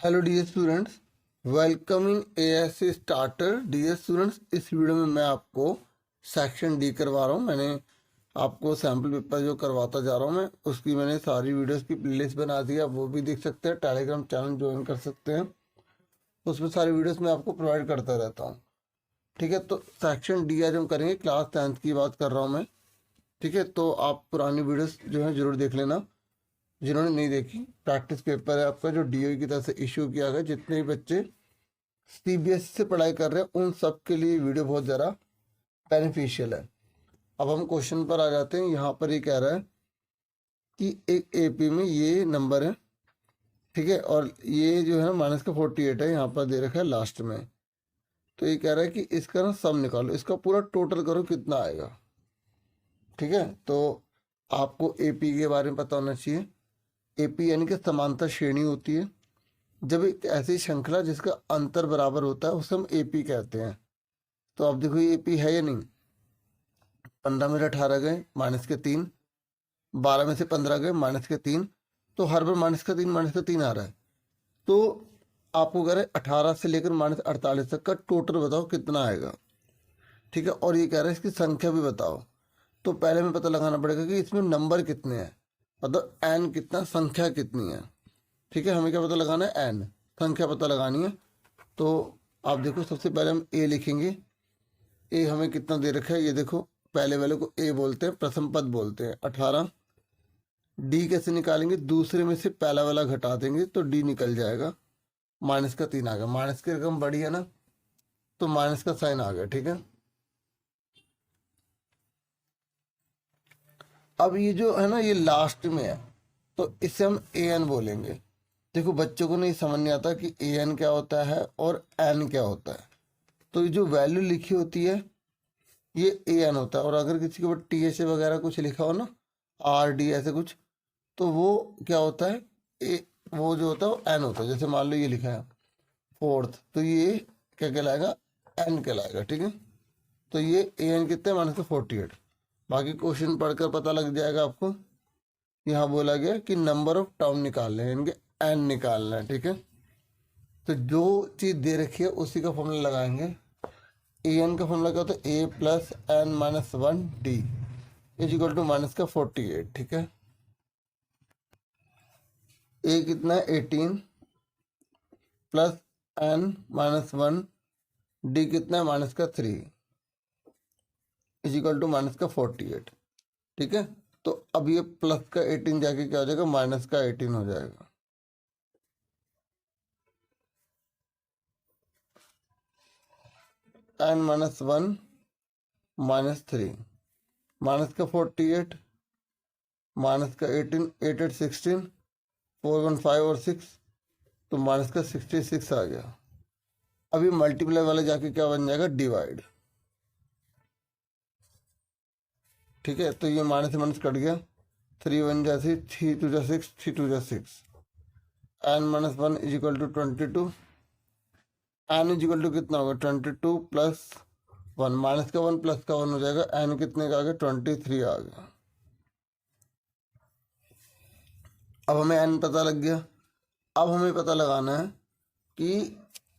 Hello dear students, welcome in ASC starter. Dear students, इस video में मैं आपको सेक्शन डी करवा रहा हूँ। मैंने आपको सैम्पल पेपर जो करवाता जा रहा हूँ मैं, उसकी मैंने सारी वीडियोस की प्लेलिस्ट बना दी है। आप वो भी देख सकते हैं, टेलीग्राम चैनल ज्वाइन कर सकते हैं, उसमें सारी वीडियोस मैं आपको प्रोवाइड करता रहता हूँ। ठीक है, तो सेक्शन डी आज हम करेंगे, क्लास 10th की बात कर रहा हूँ मैं। ठीक है, तो आप पुरानी वीडियोस जो है ज़रूर देख लेना, जिन्होंने नहीं देखी। प्रैक्टिस पेपर है आपका जो डीओई की तरफ से इशू किया गया। जितने भी बच्चे सीबीएसई से पढ़ाई कर रहे हैं उन सब के लिए वीडियो बहुत ज़्यादा बेनिफिशियल है। अब हम क्वेश्चन पर आ जाते हैं। यहाँ पर ये कह रहा है कि एक एपी में ये नंबर है, ठीक है, और ये जो है माइनस का 48 है, यहाँ पर दे रखा है लास्ट में। तो ये कह रहा है कि इसका ना सम निकालो, इसका पूरा टोटल करो कितना आएगा। ठीक है, तो आपको एपी के बारे में पता होना चाहिए। एपी यानी कि समांतर श्रेणी होती है। जब एक ऐसी श्रृंखला जिसका अंतर बराबर होता है उसे हम एपी कहते हैं। तो अब देखो ये एपी है या नहीं। 15 में 18 गए माइनस के 3, 12 में से 15 गए माइनस के 3, तो हर बार माइनस का 3 आ रहा है। तो आपको कह रहे हैं 18 से लेकर माइनस 48 तक का टोटल बताओ कितना आएगा। ठीक है, और ये कह रहा है इसकी संख्या भी बताओ। तो पहले हमें पता लगाना पड़ेगा कि इसमें नंबर कितने हैं, मतलब एन कितना, संख्या कितनी है। ठीक है, हमें क्या पता लगाना है, एन, संख्या पता लगानी है। तो आप देखो, सबसे पहले हम ए लिखेंगे। ए हमें कितना दे रखा है, ये देखो, पहले वाले को ए बोलते हैं, प्रथम पद बोलते हैं 18। डी कैसे निकालेंगे, दूसरे में से पहला वाला घटा देंगे तो डी निकल जाएगा। माइनस का 3 आ गया, माइनस की रकम बड़ी है ना, तो माइनस का साइन आ गया। ठीक है, अब ये जो है ना ये लास्ट में है, तो इसे हम ए एन बोलेंगे। देखो, बच्चों को नहीं समझ नहीं आता कि ए एन क्या होता है और एन क्या होता है। तो ये जो वैल्यू लिखी होती है ये ए एन होता है, और अगर किसी के ऊपर टी एच ए वगैरह कुछ लिखा हो ना, आर डी ऐसे कुछ, तो वो क्या होता है, ए, वो जो होता है वो एन होता है। जैसे मान लो ये लिखा है फोर्थ, तो ये क्या कहलाएगा, एन कहलाएगा। ठीक है, तो ये ए एन कितना है, माइनस का 48। बाकी क्वेश्चन पढ़कर पता लग जाएगा आपको। यहाँ बोला गया कि नंबर ऑफ टाउन निकालने हैं, इनके एन निकालना है। ठीक है, तो जो चीज़ दे रखी है उसी का फॉर्मूला लगाएंगे। ए एन का फॉर्मूला क्या होता है, A plus N minus 1 D is equal to minus का 48। ठीक है, ए कितना है 18 प्लस एन माइनस 1, डी कितना है माइनस का 3 इज इक्वल टू माइनस का 48। ठीक है, तो अब ये प्लस का 18 जाके क्या हो जाएगा, माइनस का 18 हो जाएगा। एन माइनस 1 माइनस 3, माइनस का 48 माइनस का 18, 8 8 16, 4 1 5 और 6, तो माइनस का 66 आ गया। अभी मल्टीप्लाई वाला जाके क्या बन जाएगा, डिवाइड। ठीक है, तो ये माइनस से माइनस कट गया, 3 1 जैसे 3 2 जा 6, 3 2 जा 6। N minus 1 is equal to 22। N is equal to कितना होगा, 22 प्लस 1, माइनस का 1 प्लस का 1 हो जाएगा। एन कितने का आ गया, 23 आ गया। अब हमें एन पता लग गया। अब हमें पता लगाना है कि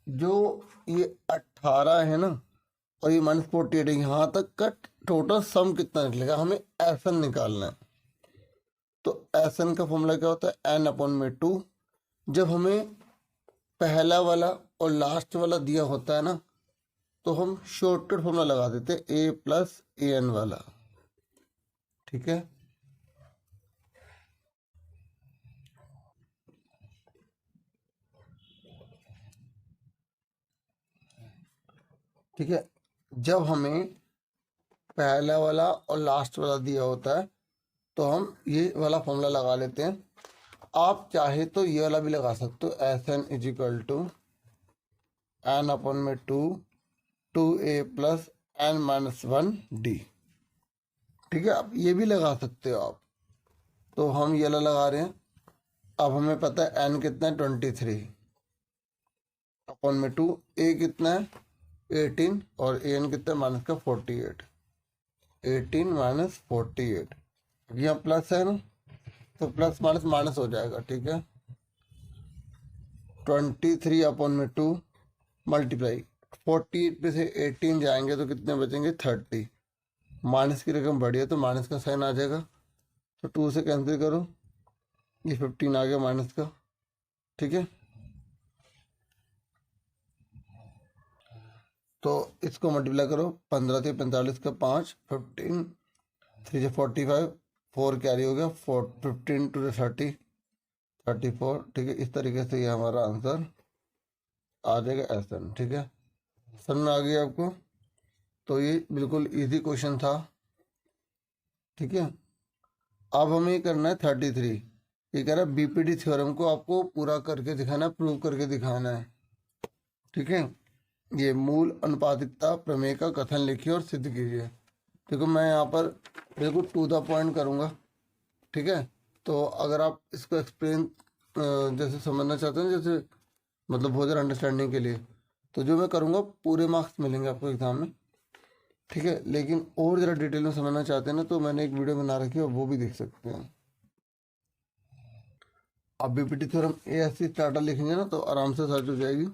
जो ये 18 है ना और ये माइनस 48 है, यहाँ तक का टोटल सम कितना निकलेगा, हमें एस एन निकालना है। तो एस एन का फॉर्मूला क्या होता है, एन अपॉन में 2। जब हमें पहला वाला और लास्ट वाला दिया होता है ना, तो हम शॉर्टकट फॉर्मूला लगा देते हैं, ए प्लस ए एन वाला। ठीक है, ठीक है, जब हमें पहला वाला और लास्ट वाला दिया होता है तो हम ये वाला फॉर्मूला लगा लेते हैं। आप चाहे तो ये वाला भी लगा सकते हो, S N is equal to N upon में 2 A plus N minus 1 D. ठीक है, आप ये भी लगा सकते हो आप। तो हम ये वाला लगा रहे हैं। अब हमें पता है एन कितना है, 23 अपॉन में 2, ए कितना है 18 और ए एन कितना है माइनस का 48। 18 माइनस 48, यहाँ प्लस है ना, तो प्लस माइनस माइनस हो जाएगा। ठीक है, 23/2 मल्टीप्लाई 48 पे से 18 जाएंगे तो कितने बचेंगे 30। माइनस की रकम बढ़ी है तो माइनस का साइन आ जाएगा, तो 2 से कैंसिल करो, ये 15 आ गया माइनस का। ठीक है, तो इसको मल्टीप्लाई करो, 15 से 45 का 5, 15 3 से 45, 4 कैरी हो गया, 15 टू 30, 34। ठीक है, इस तरीके से ये हमारा आंसर आ जाएगा ऐसा। ठीक है, समझ में आ गया आपको? तो ये बिल्कुल इजी क्वेश्चन था। ठीक है, अब हमें ये करना है 33। ये कह रहा है बीपीडी थ्योरम को आपको पूरा करके दिखाना है, प्रूव करके दिखाना है। ठीक है, ये मूल अनुपातिकता प्रमेय का कथन लिखिए और सिद्ध कीजिए। देखो मैं यहाँ पर बिल्कुल टू द पॉइंट करूँगा। ठीक है, तो अगर आप इसको एक्सप्लेन जैसे समझना चाहते हैं, जैसे मतलब बहुत ज़्यादा अंडरस्टैंडिंग के लिए, तो जो मैं करूँगा पूरे मार्क्स मिलेंगे आपको एग्जाम में। ठीक है, लेकिन और ज़रा डिटेल में समझना चाहते हैं ना, तो मैंने एक वीडियो बना रखी है, वो भी देख सकते हैं। आप बीपीटी थ्योरम एएससी स्टार्टर लिखेंगे ना तो आराम से सर्च हो जाएगी।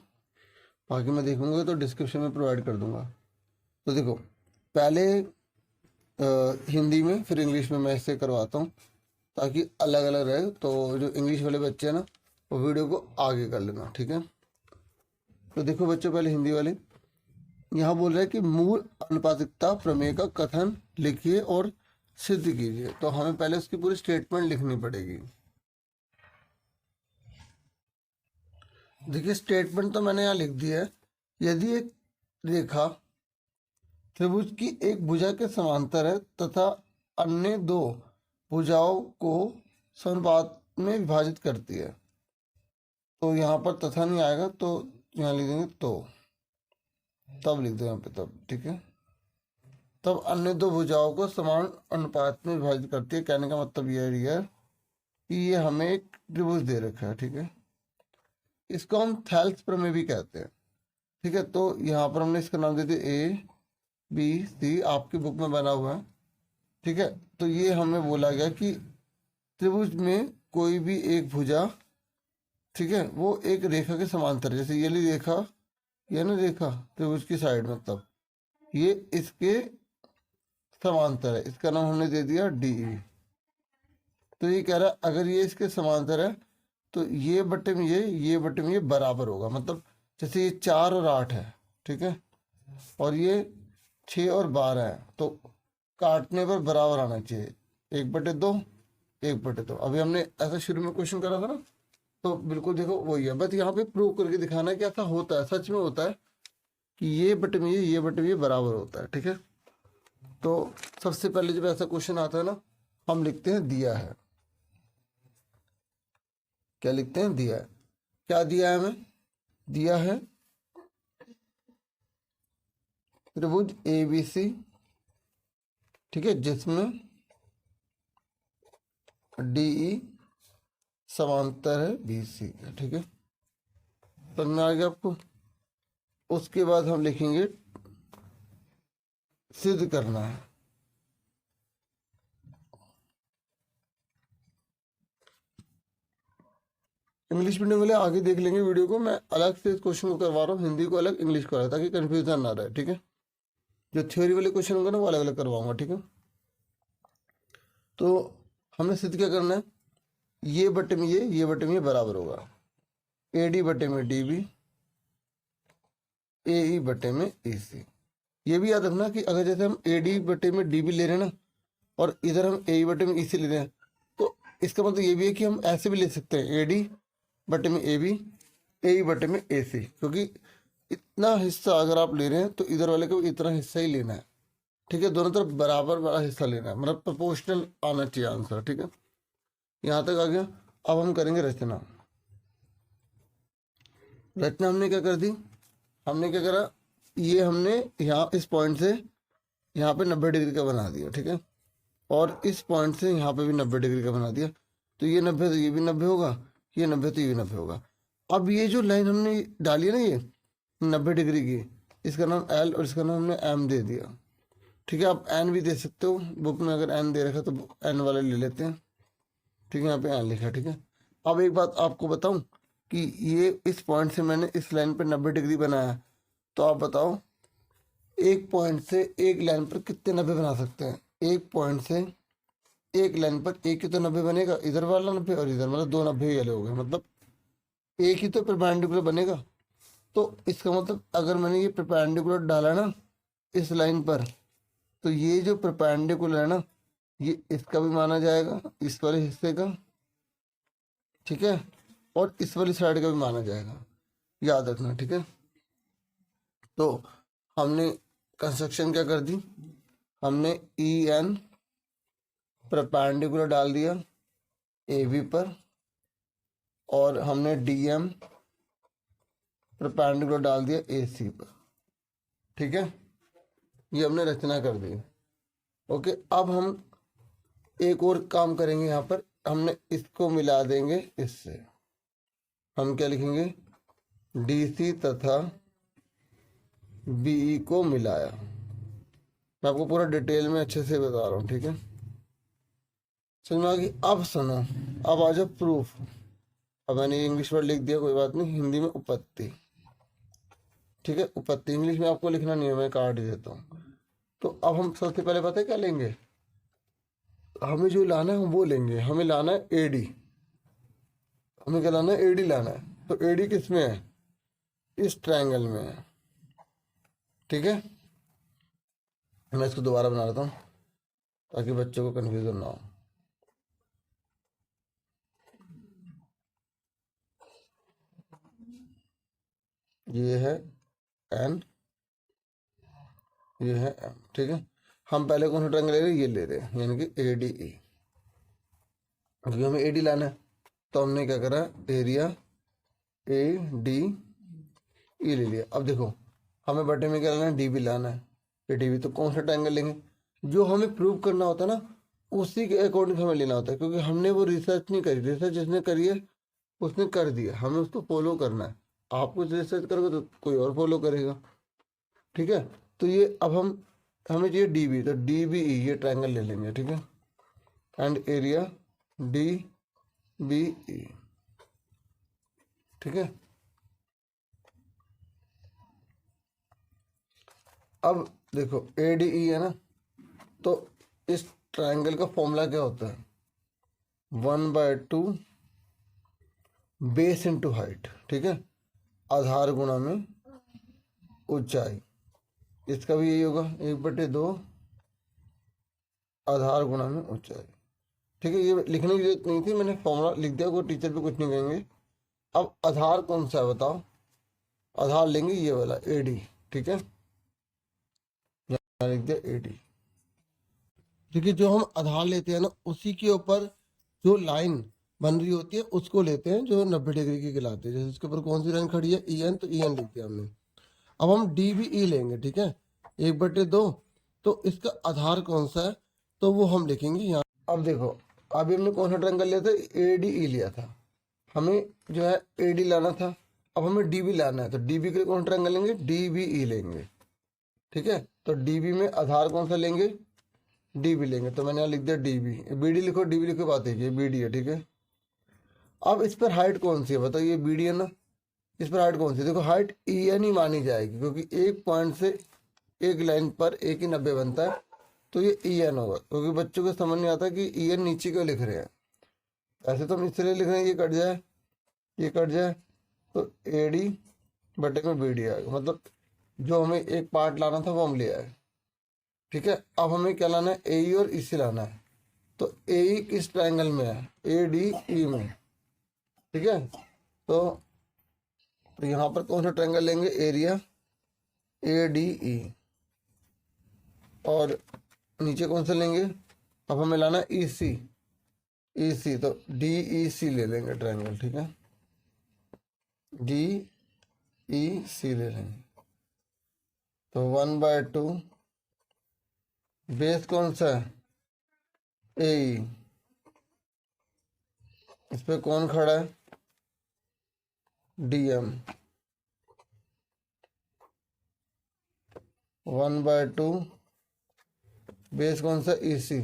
बाकी मैं देखूंगा तो डिस्क्रिप्शन में प्रोवाइड कर दूंगा। तो देखो पहले हिंदी में फिर इंग्लिश में मैं इससे करवाता हूँ ताकि अलग अलग रहे, तो जो इंग्लिश वाले बच्चे हैं ना वो वीडियो को आगे कर लेना। ठीक है, तो देखो बच्चों पहले हिंदी वाले यहाँ बोल रहे हैं कि मूल अनुपातिकता प्रमेय का कथन लिखिए और सिद्ध कीजिए। तो हमें पहले उसकी पूरी स्टेटमेंट लिखनी पड़ेगी। देखिए स्टेटमेंट तो मैंने यहाँ लिख दी है। यदि एक रेखा त्रिभुज की एक भुजा के समांतर है तथा अन्य दो भुजाओं को समानुपात में विभाजित करती है, तो यहाँ पर तथा नहीं आएगा, तो यहाँ लिख देंगे तो, तब लिख दो यहाँ पे तब। ठीक है, तब अन्य दो भुजाओं को समान अनुपात में विभाजित करती है। कहने का मतलब यह है कि ये हमें एक त्रिभुज दे रखा है। ठीक है, इसको हम थेल्स प्रमेय भी कहते हैं। ठीक है, तो यहाँ पर हमने इसका नाम दे दिया ABC, आपकी बुक में बना हुआ है। ठीक है, तो ये हमें बोला गया कि त्रिभुज में कोई भी एक भुजा, ठीक है, वो एक रेखा के समांतर, जैसे ये ली रेखा, ये ना रेखा त्रिभुज की साइड, मतलब ये इसके समांतर है, इसका नाम हमने दे दिया DE। तो ये कह रहा है अगर ये इसके समांतर है तो ये बटे में ये बटे में ये बराबर होगा। मतलब जैसे ये 4 और 8 है, ठीक है, और ये 6 और 12 है, तो काटने पर बराबर आना चाहिए, 1/2 1/2। अभी हमने ऐसा शुरू में क्वेश्चन करा था ना, तो बिल्कुल देखो वही है, बस यहाँ पे प्रूव करके दिखाना है कि ऐसा होता है, सच में होता है कि ये बटे में ये बटे में ये बराबर होता है। ठीक है, तो सबसे पहले जब ऐसा क्वेश्चन आता है ना, हम लिखते हैं दिया है। क्या लिखते हैं? दिया है। क्या दिया है हमें? दिया है त्रिभुज ABC, ठीक है, जिसमें DE समांतर है BC। ठीक है, समझ में आ गया आपको? उसके बाद हम लिखेंगे सिद्ध करना है। इंग्लिश मीडियम वाले आगे देख लेंगे वीडियो को, मैं अलग से इस क्वेश्चन को करवा रहा हूँ, हिंदी को अलग इंग्लिश को अलग, ताकि कंफ्यूजन ना रहे। ठीक है, जो थ्योरी वाले क्वेश्चन होंगे ना वो अलग अलग करवाऊंगा। ठीक है, तो हमने सिद्ध क्या करना है, ये बटे में ये बटे में ये बराबर होगा, AD बटे में DB, AE बटे में EC। ये भी याद रखना कि अगर जैसे हम AD बटे में DB ले रहे हैं ना, और इधर हम AE बटे में EC ले रहे हैं, तो इसका मतलब ये भी है कि हम ऐसे भी ले सकते हैं, AD बटे में AB, AE बटे में AC, क्योंकि इतना हिस्सा अगर आप ले रहे हैं तो इधर वाले को इतना हिस्सा ही लेना है। ठीक है, दोनों तरफ बराबर बड़ा हिस्सा लेना है, मतलब प्रोपोर्शनल आना चाहिए आंसर। ठीक है, यहाँ तक आ गया। अब हम करेंगे रचना। रचना हमने क्या कर दी, हमने क्या करा, ये हमने यहाँ इस पॉइंट से यहाँ पे 90 डिग्री का बना दिया। ठीक है, और इस पॉइंट से यहाँ पे भी 90 डिग्री का बना दिया, तो ये 90 तो ये भी 90 होगा, ये 90 तो ये भी 90 होगा। अब ये जो लाइन हमने डाली है ना, ये 90 डिग्री की, इसका नाम L और इसका नाम हमने M दे दिया। ठीक है, आप N भी दे सकते हो, बुक में अगर N दे रखा तो N वाले ले लेते हैं। ठीक है, यहाँ पे N लिखा। ठीक है, अब एक बात आपको बताऊं, कि ये इस पॉइंट से मैंने इस लाइन पर 90 डिग्री बनाया, तो आप बताओ एक पॉइंट से एक लाइन पर कितने 90 बना सकते हैं? एक पॉइंट से एक लाइन पर एक ही तो 90 बनेगा, इधर वाला 90 और इधर, मतलब 2 90 ही हो गए, मतलब एक ही तो परपेंडिकुलर बनेगा। तो इसका मतलब अगर मैंने ये परपेंडिकुलर डाला ना इस लाइन पर, तो ये जो परपेंडिकुलर है ना, ये इसका भी माना जाएगा, इस वाले हिस्से का, ठीक है, और इस वाली साइड का भी माना जाएगा, याद रखना, ठीक है। तो हमने कंस्ट्रक्शन क्या कर दी, हमने ई एन परपेंडिकुलर डाल दिया ए बी पर, और हमने डी एम परपेंडिकुलर डाल दिया ए सी पर, ठीक है। ये हमने रचना कर दी। ओके, अब हम एक और काम करेंगे, यहाँ पर हमने इसको मिला देंगे इससे, हम क्या लिखेंगे, डी सी तथा बीई को मिलाया। मैं आपको पूरा डिटेल में अच्छे से बता रहा हूँ, ठीक है, समझ में आ गई। अब सुनो, अब आ जाओ प्रूफ। अब मैंने इंग्लिश वर्ड लिख दिया, कोई बात नहीं, हिंदी में उपत्ति, ठीक है, उपत्ति इंग्लिश में आपको लिखना नहीं है, मैं काट देता हूँ। तो अब हम सबसे पहले पता है क्या लेंगे, हमें जो लाना है हम वो लेंगे, हमें लाना है एडी, हमें क्या लाना है, एडी लाना है। तो एडी किस में है, इस ट्रायंगल में है, ठीक है। मैं इसको दोबारा बना लेता हूँ ताकि बच्चों को कंफ्यूजन ना हो। ये है एन, ये है एम, ठीक है। हम पहले कौन सा ट्रायंगल ले रहे हैं, ये ले रहे हैं, यानी कि ए डी ई। अभी हमें ए डी लाना है, तो हमने क्या करा, एरिया ए डी ई ले लिया। अब देखो हमें बटे में क्या लाना है, डी बी लाना है, ए डी बी। तो कौन सा ट्रायंगल लेंगे, जो हमें प्रूव करना होता है ना उसी के अकॉर्डिंग हमें लेना होता है, क्योंकि हमने वो रिसर्च नहीं करी, रिसर्च जिसने करी है उसने कर दिया, हमें उसको फॉलो करना है। आप कुछ रिसर्च करोगे तो कोई और फॉलो करेगा, ठीक है। तो ये अब हम हमें चाहिए डी बी, तो डी बी ई ये ट्रायंगल ले लेंगे, ठीक है, and area D B E, ठीक है। अब देखो ए डी ई है ना, तो इस ट्रायंगल का फॉर्मूला क्या होता है, 1/2 बेस इंटू हाइट, ठीक है, आधार गुणा में ऊंचाई। इसका भी यही होगा, 1/2 आधार गुणा में ऊंचाई, ठीक है। ये लिखने की जरूरत नहीं थी, मैंने फॉर्मूला लिख दिया, कोई टीचर भी कुछ नहीं कहेंगे। अब आधार कौन सा है बताओ, आधार लेंगे ये वाला ए डी, ठीक है, यहाँ लिख दिया ए डी। देखिए जो हम आधार लेते हैं ना उसी के ऊपर जो लाइन बन रही होती है उसको लेते हैं, जो 90 डिग्री की कहलाती है। जैसे इसके ऊपर कौन सी लाइन खड़ी है, ई एन, तो ई एन लिख दिया हमने। अब हम डी बी ई लेंगे, ठीक है, 1/2, तो इसका आधार कौन सा है, तो वो हम लिखेंगे यहाँ। अब देखो अभी हमने कौन सा ट्रायंगल लिया था, ए डी ई लिया था, हमें जो है ए डी लाना था। अब हमें डी बी लाना है, तो डी बी के लिए कौन सा ट्रायंगल लेंगे, डी बी ई लेंगे, ठीक है। तो डी बी में आधार कौन सा लेंगे, डी बी लेंगे, तो मैंने यहाँ लिख दिया डी बी, बी डी लिखो, डी बी लिखो, बात है बी डी है, ठीक है। अब इस पर हाइट कौन सी है बताओ, ये बी डी है ना, इस पर हाइट कौन सी है, देखो हाइट ई एन ही मानी जाएगी, क्योंकि एक पॉइंट से एक लाइन पर एक ही 90 बनता है, तो ये ई एन होगा। क्योंकि बच्चों को समझ नहीं आता कि ई एन नीचे क्यों लिख रहे हैं, ऐसे तो हम इसलिए लिख रहे हैं, ये कट जाए, ये कट जाए, तो ए डी बटे में बी डी आएगा, मतलब जो हमें एक पार्ट लाना था वो हम ले आए, ठीक है। अब हमें क्या लाना है, ए ई और ई सी लाना है। तो ए ई किस ट्रायंगल में है, ए डी ई में, ठीक है। तो यहाँ पर कौन सा ट्रायंगल लेंगे, एरिया ए डी ई, और नीचे कौन सा लेंगे, अब हमें लाना है ई सी, ई सी, तो डी ई सी ले लेंगे ट्रायंगल, ठीक है, डी ई सी ले लेंगे। तो 1/2 बेस कौन सा है, ए ई, इस पे कौन खड़ा है, डी एम, 1/2 बेस कौन सा, ई सी,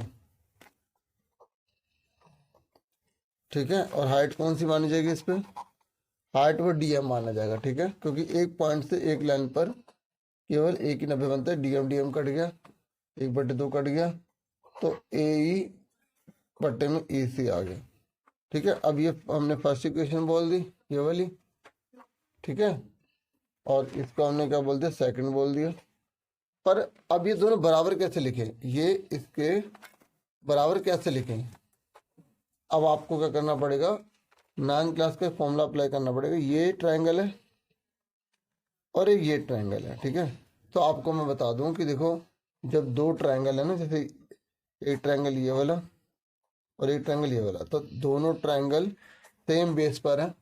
ठीक है। और हाइट कौन सी मानी जाएगी इस पे, हाइट वो डीएम माना जाएगा, ठीक है, क्योंकि एक पॉइंट से एक लाइन पर केवल एक ही 90 बनता है। डीएम डीएम कट गया, 1/2 कट गया, तो ए ई बट्टे में ई सी आ गया, ठीक है। अब ये हमने फर्स्ट इक्वेशन बोल दी, ये वाली, ठीक है, और इसको हमने क्या बोल दिया, सेकंड बोल दिया। पर अब ये दोनों बराबर कैसे लिखें, ये इसके बराबर कैसे लिखें, अब आपको क्या करना पड़ेगा, 9th क्लास का फॉर्मूला अप्लाई करना पड़ेगा। ये ट्रायंगल है और ये ट्रायंगल है, ठीक है। तो आपको मैं बता दूं कि देखो, जब दो ट्रायंगल है ना, जैसे एक ट्रायंगल ये वाला और एक ट्रायंगल ये वाला, तो दोनों ट्रायंगल सेम बेस पर है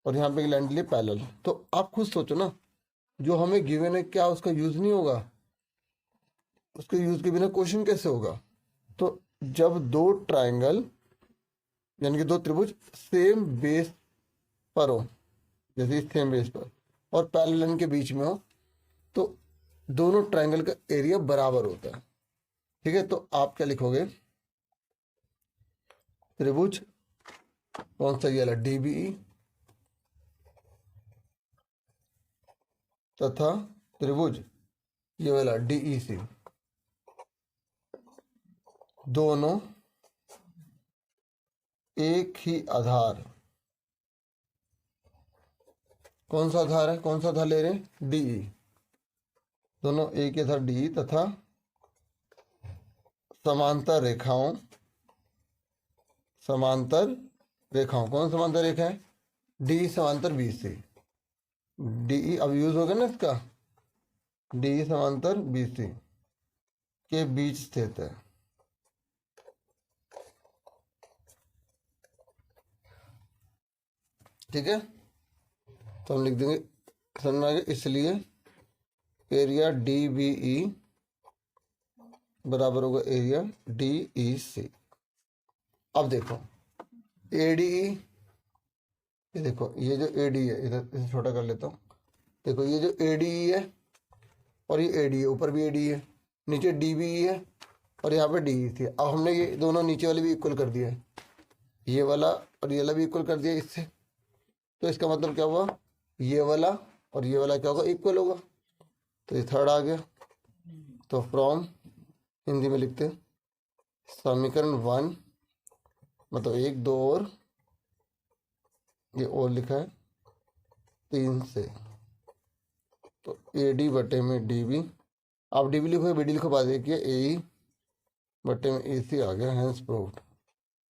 और यहाँ पे एक लाइन के लिए पैरेलल। तो आप खुद सोचो ना, जो हमें गिवन है क्या उसका यूज नहीं होगा, उसके यूज के बिना क्वेश्चन कैसे होगा। तो जब दो ट्रायंगल यानी कि दो त्रिभुज सेम बेस पर हो, जैसे सेम बेस पर और पैरेलल लाइन के बीच में हो, तो दोनों ट्रायंगल का एरिया बराबर होता है, ठीक है। तो आप क्या लिखोगे, त्रिभुज कौन सा, ये वाला डीबीई तथा त्रिभुज ये वाला डीईसी, दोनों एक ही आधार, कौन सा आधार है, कौन सा आधार ले रहे हैं, डीई, दोनों एक ही आधार डीई तथा समांतर रेखाओं, समांतर रेखाओं, कौन समांतर रेखा है, डी समांतर बी से, डीई अब यूज होगा ना इसका, डी समांतर बी सी के बीच स्थित है, ठीक है। तो हम लिख देंगे समझ आगे, इसलिए एरिया डी बी ई बराबर होगा एरिया डी ई सी। अब देखो ए डी ई, ये देखो ये जो ए डी है, इधर इसे छोटा कर लेता हूँ, देखो ये जो ए डी ई है और ये ए डी है, ऊपर भी ए डी है, नीचे डी बी ई है और यहाँ पे डी ई सी है। अब हमने ये दोनों नीचे वाले भी इक्वल कर दिया है, ये वाला और ये वाला भी इक्वल कर दिया इससे, तो इसका मतलब क्या हुआ, ये वाला और ये वाला क्या होगा, इक्वल होगा, तो ये थर्ड आ गया। तो फ्रॉम हिंदी में लिखते हैं समीकरण 1, मतलब 1 2 और ये और लिखा है 3 से, तो ए डी बटे में डी बी, आप डी बी लिखो बी डी लिखो, बाद देखिए ए ई बटे में ए सी आ गया, हैंस प्रूव्ड,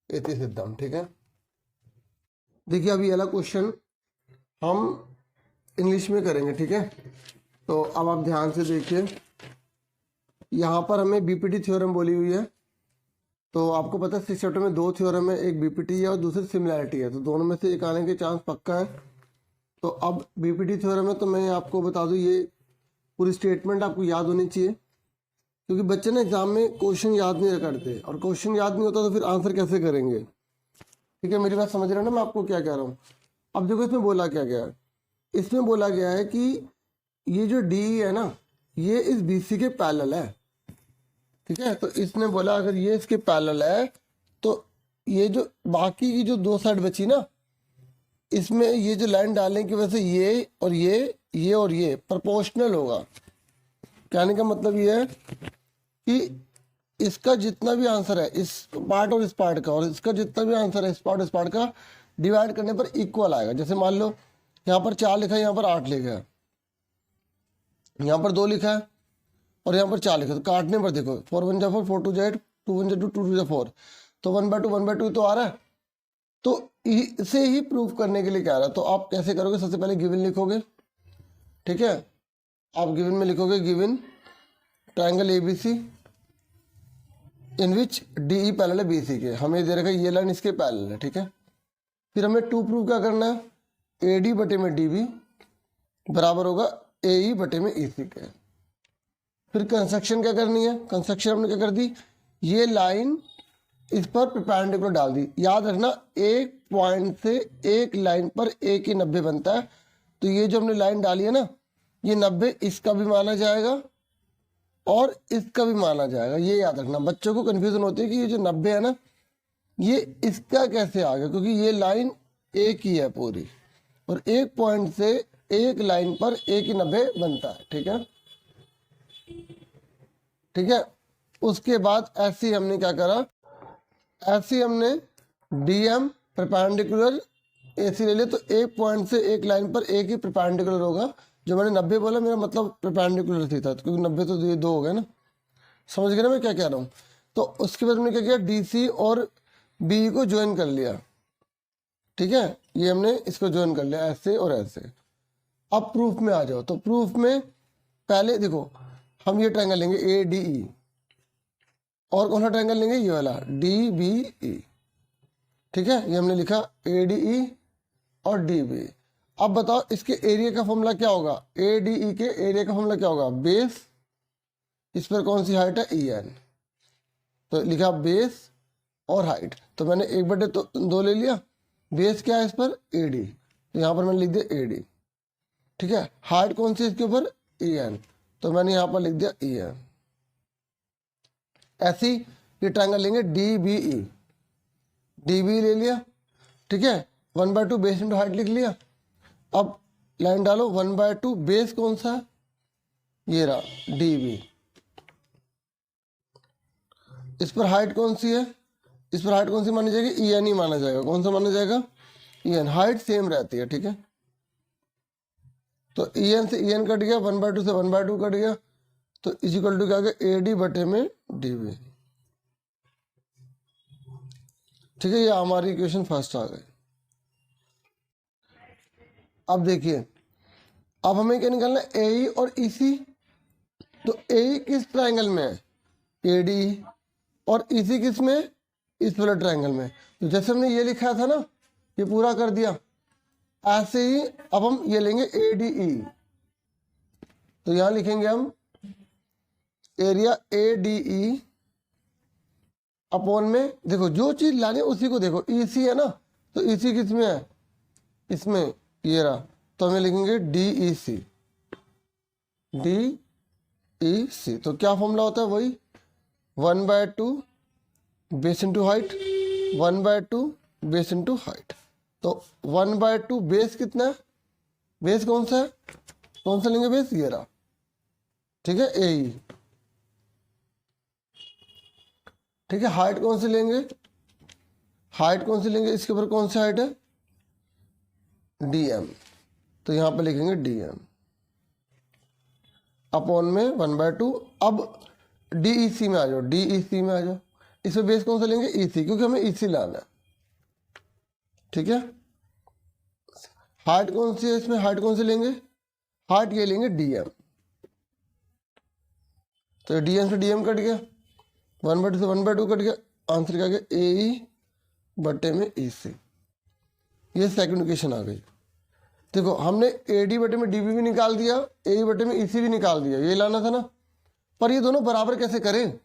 इति सिद्धम, ठीक है। देखिए अभी वाला क्वेश्चन हम इंग्लिश में करेंगे, ठीक है। तो अब आप ध्यान से देखिए, यहाँ पर हमें बीपीटी थ्योरम बोली हुई है। तो आपको पता है 6 चैप्टर में 2 थ्योरम है, एक बीपीटी है और दूसरी सिमिलैरिटी है, तो दोनों में से एक आने के चांस पक्का है। तो अब बीपीटी थ्योरम है, तो मैं आपको बता दूं ये पूरी स्टेटमेंट आपको याद होनी चाहिए, क्योंकि बच्चे ना एग्जाम में क्वेश्चन याद नहीं करते, और क्वेश्चन याद नहीं होता तो फिर आंसर कैसे करेंगे, ठीक है। मेरी बात समझ रहे हो ना, मैं आपको क्या कह रहा हूँ। अब देखो इसमें बोला क्या गया है, इसमें बोला गया है कि ये जो डी है ना, ये इस बीसी के पैरेलल है, ठीक है। तो इसने बोला अगर ये इसके पैरेलल है, तो ये जो बाकी की जो दो साइड बची ना, इसमें ये जो लाइन डालने की वजह से ये और ये और ये प्रोपोर्शनल होगा। कहने का मतलब ये है कि इसका जितना भी आंसर है इस पार्ट और इस पार्ट का, और इसका जितना भी आंसर है इस पार्ट इस पार्ट का, डिवाइड करने पर इक्वल आएगा। जैसे मान लो यहाँ पर 4 लिखा है, यहाँ पर 8 लिखा है, यहाँ पर 2 लिखा है और यहाँ पर 4 लिखा है, तो काटने पर देखो 4 1 जा 4, 4 2 जा 8, 2 1 जा 2, 2 2 जा 4, तो 1/2 1/2 तो आ रहा है। तो इसे ही प्रूफ करने के लिए क्या रहा है, तो आप कैसे करोगे, सबसे पहले गिवन लिखोगे, ठीक है। आप गिवन में लिखोगे given triangle ABC in which DE parallel है बीसी के, हमें दे रखा है ये लाइन इसके पैरेलल है, ठीक है। फिर हमें 2 प्रूव क्या करना है, ए डी बटे में डी बी बराबर होगा ए ई बटे में ई सी के। फिर कंस्ट्रक्शन क्या करनी है, कंस्ट्रक्शन हमने क्या कर दी, ये लाइन इस पर परपेंडिकुलर डाल दी। याद रखना एक पॉइंट से एक लाइन पर एक ही 90 बनता है, तो ये जो हमने लाइन डाली है ना, ये 90 इसका भी माना जाएगा और इसका भी माना जाएगा। ये याद रखना, बच्चों को कन्फ्यूजन होती है कि ये जो 90 है ना, ये इसका कैसे आ गया, क्योंकि ये लाइन एक ही है पूरी, और एक पॉइंट से एक लाइन पर ए की 90 बनता है। ठीक है, ठीक है। उसके बाद ऐसे ही हमने क्या करा, ऐसे ही हमने DM परपेंडिकुलर AC ले लिया, तो एक पॉइंट से एक लाइन पर एक ही परपेंडिकुलर होगा। जो मैंने 90 बोला मेरा मतलब परपेंडिकुलर थी था, क्योंकि 90 तो ये दो हो गए ना, समझ गए ना मैं क्या कह रहा हूँ। तो उसके बाद हमने क्या किया, DC और BE को ज्वाइन कर लिया। ठीक है, ये हमने इसको ज्वाइन कर लिया ऐसे और ऐसे। अब प्रूफ में आ जाओ, तो प्रूफ में पहले देखो हम ये ट्रायंगल लेंगे ADE, और कौन सा ट्रायंगल लेंगे, ये वाला DBE। ठीक है, ये हमने लिखा ADE और DBE। अब बताओ इसके एरिया का फॉर्मूला क्या होगा, ADE के एरिया का फॉर्मूला क्या होगा, बेस, इस पर कौन सी हाइट है, EN, तो लिखा बेस और हाइट। तो मैंने 1/2 ले लिया, बेस क्या है इस पर AD, तो यहाँ पर मैंने लिख दिया AD। ठीक है, हाइट कौन सी है इसके ऊपर, EN, तो मैंने यहाँ पर लिख दिया EN। ऐसे ही ये ट्रायंगल लेंगे DBE, DBE ले लिया। ठीक है, 1/2 बेस इंटू हाइट लिख लिया। अब लाइन डालो, 1/2 बेस कौन सा है, ये रहा DB, इस पर हाइट कौन सी है, इस पर हाइट कौन सी मानी जाएगी, EN ही माना जाएगा। कौन सा माना जाएगा, EN, हाइट सेम रहती है। ठीक है, तो EN से EN कट गया, 1/2 से 1/2 कट गया, तो इजिकल टू क्या आ गया, AD बटे में DB। ठीक है, ये हमारी इक्वेशन फर्स्ट आ गई। अब देखिए, अब हमें क्या निकालना है, AE और EC। तो AE किस ट्रायंगल में है, ADE, और EC किस में, इस वाले ट्रायंगल में। तो जैसे हमने ये लिखा था ना, ये पूरा कर दिया। ऐसे ही अब हम ये लेंगे ADE, तो यहां लिखेंगे हम एरिया ADE अपॉन में, देखो जो चीज लानी है उसी को देखो, EC है ना, तो EC किस में है, इसमें, ये रहा, तो हमें लिखेंगे DEC, DEC। तो क्या फॉर्मूला होता है, वही 1/2 base into height, 1/2 base into height. तो 1/2 बेस कितना है, बेस कौन सा है, कौन सा लेंगे बेस, ये रहा। ठीक है, AE। ठीक है, हाइट कौन सी लेंगे, हाइट कौन सी लेंगे, इसके ऊपर कौन सी हाइट है, DM, तो यहां पे लिखेंगे DM अपॉन में 1/2। अब DEC में आ जाओ, DEC में आ जाओ, इसमें बेस कौन सा लेंगे, EC, क्योंकि हमें EC लाना है। ठीक है, हाइट कौन सी है इसमें, हाइट कौन सी लेंगे, हाइट ये लेंगे DM, तो DM से DM कट गया, 1/2 से 1/2 कट गया, आंसर क्या गया, AE बटे में EC। ये सेकंड इक्वेशन आ गई। देखो हमने AD बटे में DB भी निकाल दिया, AE बटे में EC भी निकाल दिया, ये लाना था ना। पर ये दोनों बराबर कैसे करें,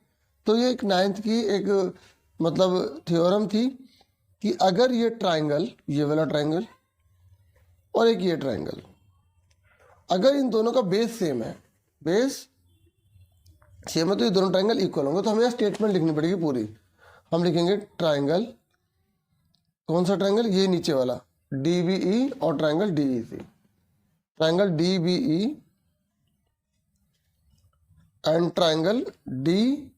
तो ये एक 9th की एक मतलब थ्योरम थी कि अगर ये ट्रायंगल, ये वाला ट्रायंगल और एक ये ट्रायंगल, अगर इन दोनों का बेस सेम है, बेस सेम है, तो ये दोनों ट्रायंगल इक्वल होंगे। तो हमें स्टेटमेंट लिखनी पड़ेगी पूरी। हम लिखेंगे ट्रायंगल, कौन सा ट्रायंगल, ये नीचे वाला DBE और triangle DEC, triangle DBE and triangle DEC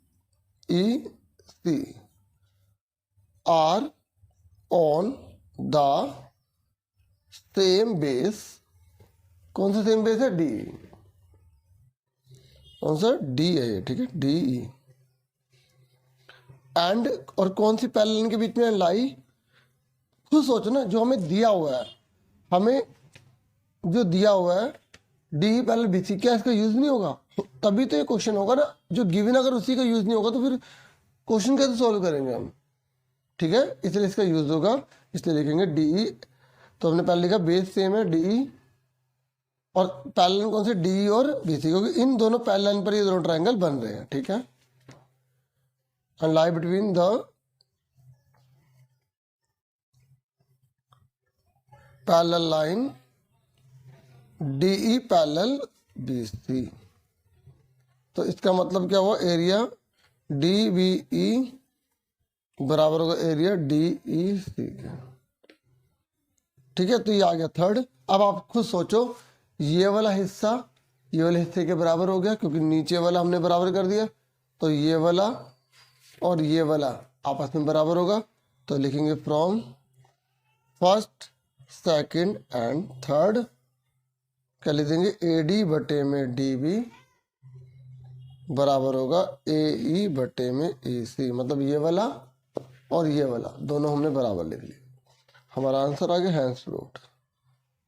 are on the same base. कौन सा सेम बेस है, DE, कौन सा, D है ये। ठीक है, DE एंड, और कौन सी पैरेलल के बीच में लाई, खुद सोचो ना, जो हमें दिया हुआ है, हमें जो दिया हुआ है DE पैरेलल BC, क्या इसका यूज नहीं होगा, तभी तो ये क्वेश्चन होगा ना। जो गिवन अगर उसी का यूज नहीं होगा तो फिर क्वेश्चन कैसे सॉल्व करेंगे हम। ठीक है, इसलिए इसका यूज होगा, इसलिए लिखेंगे DE। तो हमने पहले लिखा बेस सेम है DE, और पैरेलल कौन से, DE और BC, क्योंकि इन दोनों पैरेलल पर ये दोनों ट्रायंगल बन रहे हैं। ठीक है, and lie between the parallel line DE parallel BC। तो इसका मतलब क्या हुआ, एरिया DBE बराबर होगा एरिया DEC के। ठीक है, तो ये आ गया थर्ड। अब आप खुद सोचो, ये वाला हिस्से के बराबर हो गया क्योंकि नीचे वाला हमने बराबर कर दिया, तो ये वाला और ये वाला आपस में बराबर होगा। तो लिखेंगे from first second and third, क्या लिख देंगे, ए डी बटे में डी बी बराबर होगा ए ई बटे में ए सी। मतलब ये वाला और ये वाला दोनों हमने बराबर लिख लिए, हमारा आंसर आ गया हैंस रूट।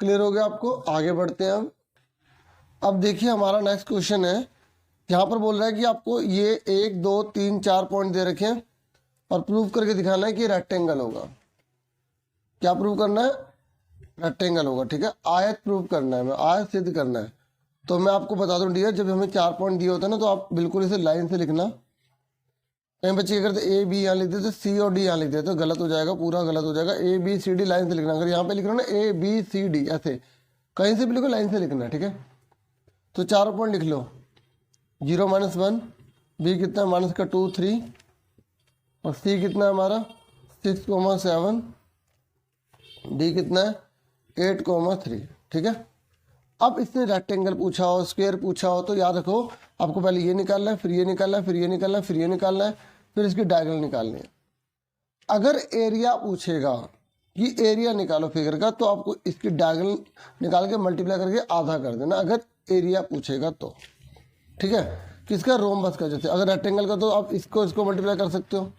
क्लियर हो गया आपको? आगे बढ़ते हैं अब देखिए हमारा नेक्स्ट क्वेश्चन है। यहाँ पर बोल रहा है कि आपको ये 1 2 3 4 पॉइंट दे रखे हैं और प्रूव करके दिखाना है कि रेक्टेंगल होगा। क्या प्रूव करना है? रेक्टेंगल होगा। ठीक है, आयत प्रूव करना है, आयत सिद्ध करना है। तो मैं आपको बता दूं डियर, जब हमें 4 पॉइंट दिए होते हैं ना, तो आप बिल्कुल इसे लाइन से लिखना। कई बच्चे क्या करते, ए बी यहाँ लिख देते, सी और डी यहाँ लिख देते, तो गलत हो जाएगा, पूरा गलत हो जाएगा। A B C D line से लिखना। अगर यहाँ पे लिख रहे हो ना ए बी सी डी, ऐसे कहीं से भी लिखो, लाइन से लिखना है। ठीक है, तो 4 पॉइंट लिख लो। 0 -1, बी कितना है -2 3, और सी कितना है हमारा 6,7, डी कितना है 8,3। ठीक है, अब इसने रेक्टेंगल पूछा हो, स्क्वायर पूछा हो, तो याद रखो आपको पहले ये निकालना है, फिर ये निकालना है, फिर ये निकालना है, फिर ये निकालना है, फिर इसकी डायगोनल निकालनी है। अगर एरिया पूछेगा कि एरिया निकालो फिगर का, तो आपको इसकी डायगोनल निकाल के मल्टीप्लाई करके आधा कर देना, अगर एरिया पूछेगा तो। ठीक है, किसका? रोम्बस का। जैसे अगर रेक्टेंगल का, तो आप इसको मल्टीप्लाई कर सकते हो।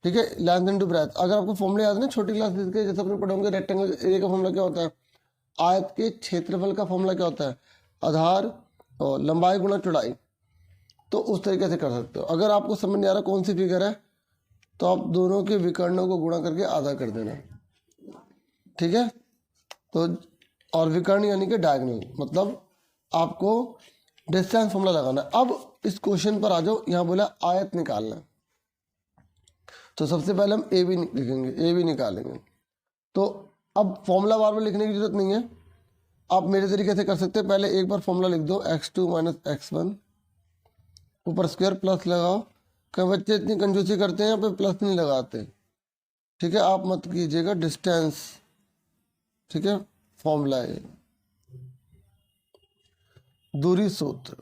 ठीक है, लेंथ इनटू ब्रेथ। अगर आपको फॉर्मूला याद है ना छोटी क्लास के, जैसे अपने पढ़ोगे रेक्टेंगल एरिया का फॉर्मूला क्या होता है, आयत के क्षेत्रफल का फॉर्मूला क्या होता है, आधार और लंबाई गुणा चौड़ाई। तो उस तरीके से कर सकते हो। अगर आपको समझ नहीं आ रहा कौन सी फिगर है, तो आप दोनों के विकर्णों को गुणा करके आधा कर देना। ठीक है, तो और विकर्ण यानी कि डायगोनल, मतलब आपको डिस्टेंस फॉर्मूला लगाना है। अब इस क्वेश्चन पर आ जाओ, यहाँ बोला आयत निकालना है, तो सबसे पहले हम ए बी लिखेंगे, ए बी निकालेंगे। तो अब फॉर्मूला बार बार लिखने की जरूरत नहीं है, आप मेरे तरीके से कर सकते हैं। पहले एक बार फॉर्मूला लिख दो, x2 - x1, ऊपर स्क्वायर प्लस लगाओ। कई बच्चे इतनी कंजूसी करते हैं, यहाँ पे प्लस नहीं लगाते। ठीक है, आप मत कीजिएगा, डिस्टेंस। ठीक है, फॉर्मूला है दूरी सूत्र।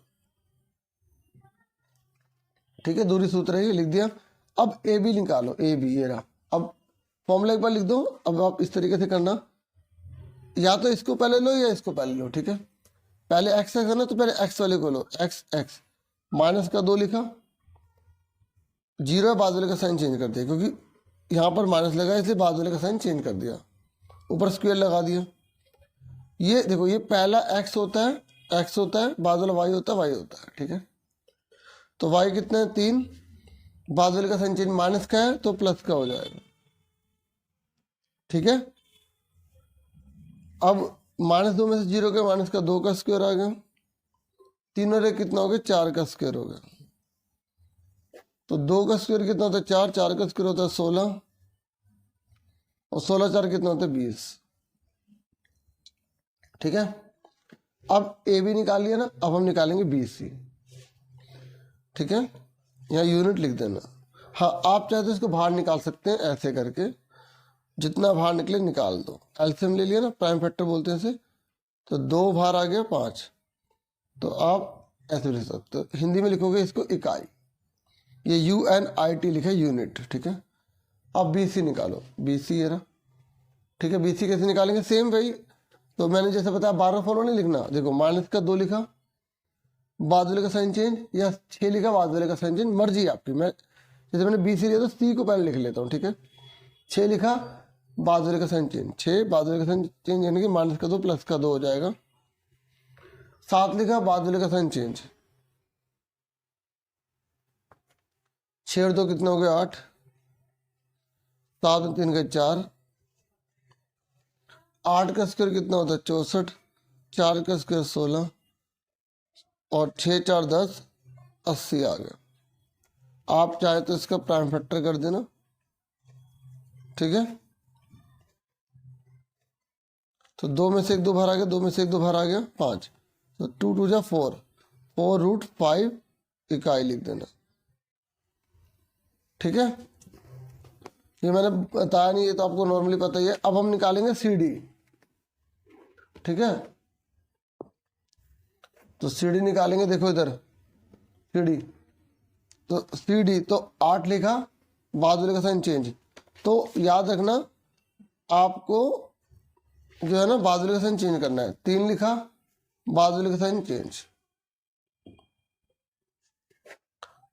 ठीक है, दूरी सूत्र है, ये लिख दिया। अब ए बी निकालो, ए बी ये रहा। अब फॉर्मूला एक बार लिख दो। अब आप इस तरीके से करना, या तो इसको पहले लो या इसको पहले लो। ठीक है, पहले एक्स है ना, तो पहले एक्स वाले को लो, एक्स एक्स माइनस का 2 लिखा, 0 है, बाद वाले का साइन चेंज कर दिया, क्योंकि यहाँ पर माइनस लगा इसलिए बाद वाले का साइन चेंज कर दिया, ऊपर स्क्वायर लगा दिया। ये देखो, ये पहला एक्स होता है, एक्स होता है, बाद वाला वाई होता है, वाई होता है। ठीक है, तो वाई कितना है 3, बाद वाले का साइन चेंज माइनस का है तो प्लस का हो जाएगा। ठीक है, अब -2 में से 0 का माइनस का 2 का स्क्वायर आ गया, तीनों रे कितना हो गया 4 का स्क्वायर हो गया। तो 2 का स्क्वायर कितना होता है 4, 4 का स्क्वायर होता है 16, और 16 4 कितना होता है 20। ठीक है, अब ए बी निकाल लिया ना, अब हम निकालेंगे बी सी। ठीक है, यहाँ यूनिट लिख देना। हाँ, आप चाहे तो इसको बाहर निकाल सकते हैं, ऐसे करके जितना बाहर निकले निकाल दो। एलसीएम ले लिया ना, प्राइम फैक्टर बोलते हैं इसे, तो 2 बाहर आ गया 5, तो आप ऐसे लिख सकते हो। हिंदी में लिखोगे इसको इकाई, ये UNIT लिखा है, यूनिट। ठीक है, अब BC निकालो, BC ये रहा। ठीक है, BC कैसे निकालेंगे, सेम वही। तो मैंने जैसे बताया 12 फॉर्मूला नहीं लिखना। देखो, माइनस का 2 लिखा, बाद वाले का साइन चेंज, या 6 लिखा, बाद वाले का साइन चेंज, मर्जी आपकी। मैं जैसे मैंने BC लिया तो C को पहले लिख लेता हूँ। ठीक है, 6 लिखा, बाद वाले का साइन चेंज 6, बाद वाले का साइन चेंज यानी कि माइनस का 2 प्लस का 2 हो जाएगा। 7 लिखा, बाद वाले का साइन चेंज, 6 और 2 कितना हो गया 8, 7 और 3 का 4, 8 का स्क्वायर कितना होता है 64, 4 का स्क्वायर 16, और 6 4 10, 80 आ गया। आप चाहे तो इसका प्राइम फैक्टर कर देना। ठीक है, तो 2 में से 1 2 बाहर आ गया, 2 में से 1 2 बाहर आ गया 5, तो 2 2 जा 4, 4√5 इकाई लिख देना। ठीक है, ये मैंने बताया नहीं, ये तो आपको नॉर्मली पता ही है। अब हम निकालेंगे CD। ठीक है। तो सी डी निकालेंगे, देखो इधर सी डी, तो सी डी तो 8 लिखा, बाद वाले का साइन चेंज। तो याद रखना आपको जो है ना बाद वाले का साइन चेंज करना है। 3 लिखा, बाद वाले का साइन चेंज।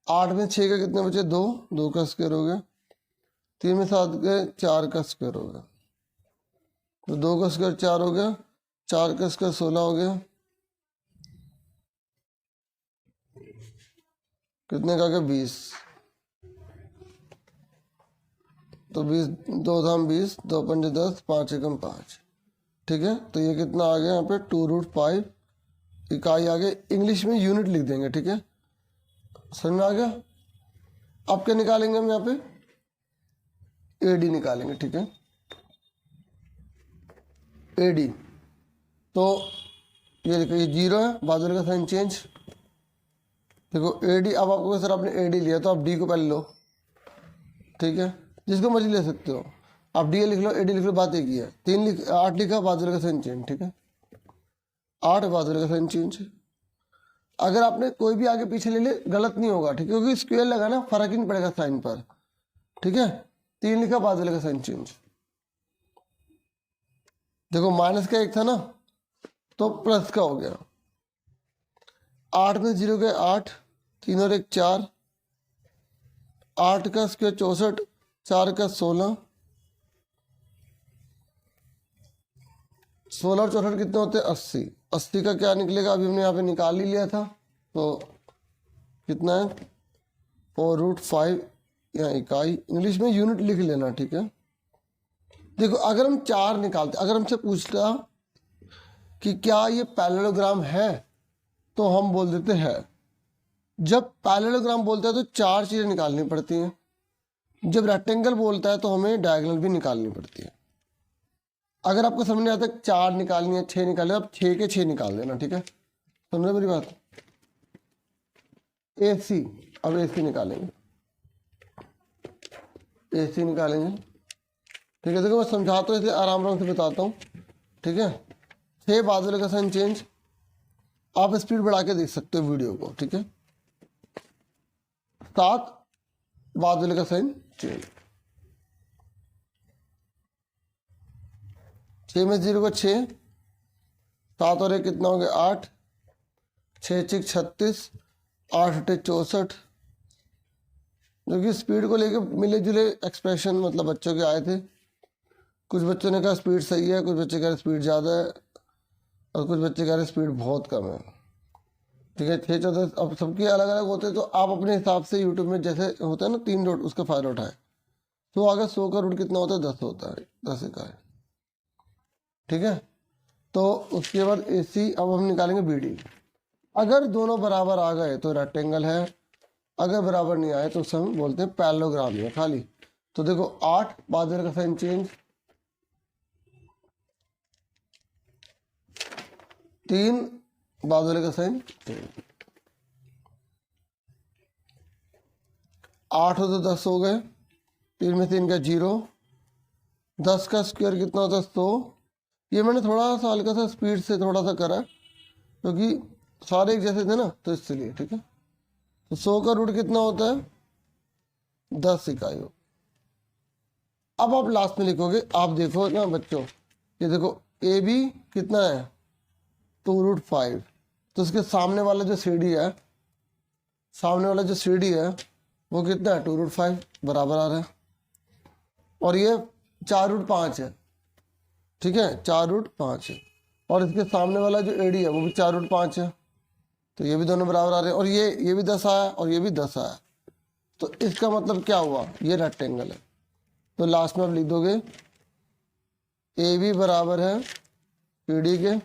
8 में 6 का कितने बचे? 2, 2 का स्क्वायर हो गया। 3 में 7 के 4 का स्क्वायर हो गया, तो 2 का स्क्वायर 4 हो गया, 4 का स्क्वायर 16 हो गया। कितने का गया? 20। तो 20, 2 धाम 20, 2 पंजे 10, 5 एकम 5। ठीक है, तो ये कितना आ गया यहाँ पे? 2√5 इकाई आ गया। इंग्लिश में यूनिट लिख देंगे, ठीक है, समझ में आ गया। अब क्या निकालेंगे हम यहाँ पे? एडी निकालेंगे, ठीक है, एडी। तो ये देखो ये 0 है, बादल का साइन चेंज। देखो एडी, अब आपको सर आपने एडी लिया तो आप डी को पहले लो, ठीक है, जिसको मर्जी ले सकते हो आप। डी लिख लो, एडी लिख लो, बात एक ही है। 8 लिखा, बादल का साइन चेंज, ठीक है, 8 बादल का साइन चेंज। अगर आपने कोई भी आगे पीछे ले ले गलत नहीं होगा, ठीक है, क्योंकि स्क्वायर लगा ना, फर्क ही नहीं पड़ेगा साइन पर, ठीक है। 3 लिखा, बादल का साइन चेंज। देखो माइनस का 1 था ना, तो प्लस का हो गया। 8 में 0 गए 8, 3 और 1 4, 8 का स्क्वायर 64, 4 का 16, 16 और 64 कितने होते हैं? 80। 80 का क्या निकलेगा? अभी हमने यहाँ पे निकाल ही लिया था, तो कितना है? 4√5 या इकाई। इंग्लिश में यूनिट लिख लेना, ठीक है। देखो अगर हम 4 निकालते, अगर हमसे पूछता कि क्या ये पैरेललोग्राम है, तो हम बोल देते हैं। जब पैरेललोग्राम बोलता है तो 4 चीज़ें निकालनी पड़ती हैं। जब रेक्टेंगल बोलता है तो हमें डायगोनल भी निकालनी पड़ती है। अगर आपको समझ नहीं आता 4 निकालनी है, 6 निकालनी है, आप 6 के 6 निकाल देना, ठीक है, समझ रहे मेरी बात। AC, अब AC निकालेंगे, AC निकालेंगे, ठीक है। देखो मैं समझाता हूँ इसलिए आराम आराम से बताता हूँ, ठीक है। 6 बादल का साइन चेंज, आप स्पीड बढ़ा के देख सकते हो वीडियो को, ठीक है। 7 बादल का साइन चेंज, 6 में 0 का 6, 7 और 1 कितना हो गया? 8, 6 6 36, 8 8 64। जो कि स्पीड को लेके मिले जुले एक्सप्रेशन मतलब बच्चों के आए थे। कुछ बच्चों ने कहा स्पीड सही है, कुछ बच्चे कह रहे स्पीड ज़्यादा है, और कुछ बच्चे कह रहे स्पीड बहुत कम है, ठीक है। 6 14, अब सबके अलग अलग होते हैं, तो आप अपने हिसाब से यूट्यूब में जैसे होता है ना 3 रूट, उसका फ़ायदा उठाए। तो अगर 100 का रूट कितना होता है? 10 होता है, 10 इकाई, ठीक है। तो उसके बाद AC, अब हम निकालेंगे BD। अगर दोनों बराबर आ गए तो रेक्टेंगल है, अगर बराबर नहीं आए तो उसे हम बोलते हैं पैरेललोग्राम है खाली। तो देखो 8 बादल का साइन चेंज, 3 बादल का साइन चेंज, 8 हो तो 10 हो गए, 3 में 3 का 0, 10 का स्क्वायर कितना होता है? 100। ये मैंने थोड़ा सा हल्का सा स्पीड से थोड़ा सा करा क्योंकि सारे एक जैसे थे ना, तो इसलिए, ठीक है। तो 100 का रूट कितना होता है? 10 इकाई हो। अब आप लास्ट में लिखोगे, आप देखो ना बच्चों, ये देखो AB कितना है? 2√5। तो इसके सामने वाला जो CD है, सामने वाला जो CD है वो कितना है? 2√5 बराबर आ रहा है। और ये 4√5 है, ठीक है, 4√5 है। और इसके सामने वाला जो AD है वो भी 4√5 है, तो ये भी दोनों बराबर आ रहे हैं। और ये भी 10 आया और ये भी 10 आया, तो इसका मतलब क्या हुआ? ये रेक्टेंगल है। तो लास्ट में आप लिख दोगे AB बराबर है PD के,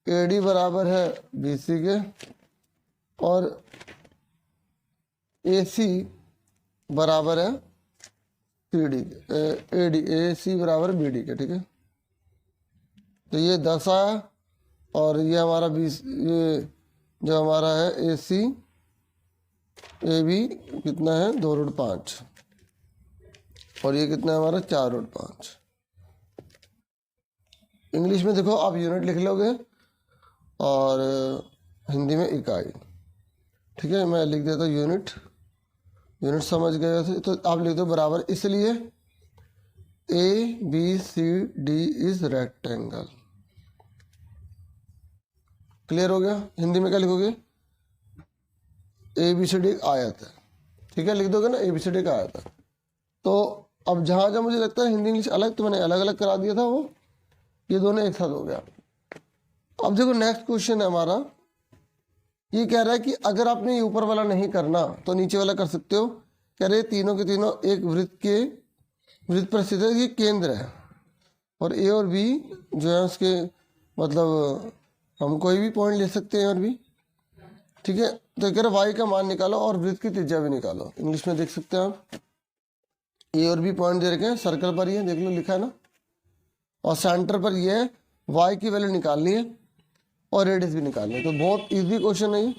AD बराबर है BC के, और AC बराबर है CD के, AC बराबर BD के, ठीक है। तो ये 10 आया, और ये हमारा 20, ये जो हमारा है AC AB कितना है? 2√5, और ये कितना है हमारा? 4√5। इंग्लिश में देखो आप यूनिट लिख लोगे और हिंदी में इकाई। ठीक है, मैं लिख देता हूँ यूनिट। यूनिट समझ गए वैसे तो आप लिख दो बराबर, इसलिए ABCD इज रेक्टेंगल। क्लियर हो गया। हिंदी में क्या लिखोगे? ABCD एक आयत है। ठीक है, लिख दोगे ना ABCD का आयत है। तो अब जहाँ जहाँ मुझे लगता है हिंदी इंग्लिश अलग, तो मैंने अलग अलग करा दिया था, वो ये दोनों एक साथ हो गया। अब देखो नेक्स्ट क्वेश्चन है हमारा, ये कह रहा है कि अगर आपने ये ऊपर वाला नहीं करना तो नीचे वाला कर सकते हो। कह रहे तीनों के तीनों एक वृत्त पर स्थित है, ये केंद्र है, और A और B जो है उसके मतलब हम कोई भी पॉइंट ले सकते हैं और भी। ठीक है, तो कह रहे y का मान निकालो और वृत्त की त्रिज्या भी निकालो। इंग्लिश में देख सकते हैं आप, A और B पॉइंट दे रखे हैं, सर्कल पर ही है, देख लो लिखा है ना, और सेंटर पर ये है, y की वैल्यू निकालनी है और रेडियस भी निकालनी है। तो बहुत इजी क्वेश्चन है ये।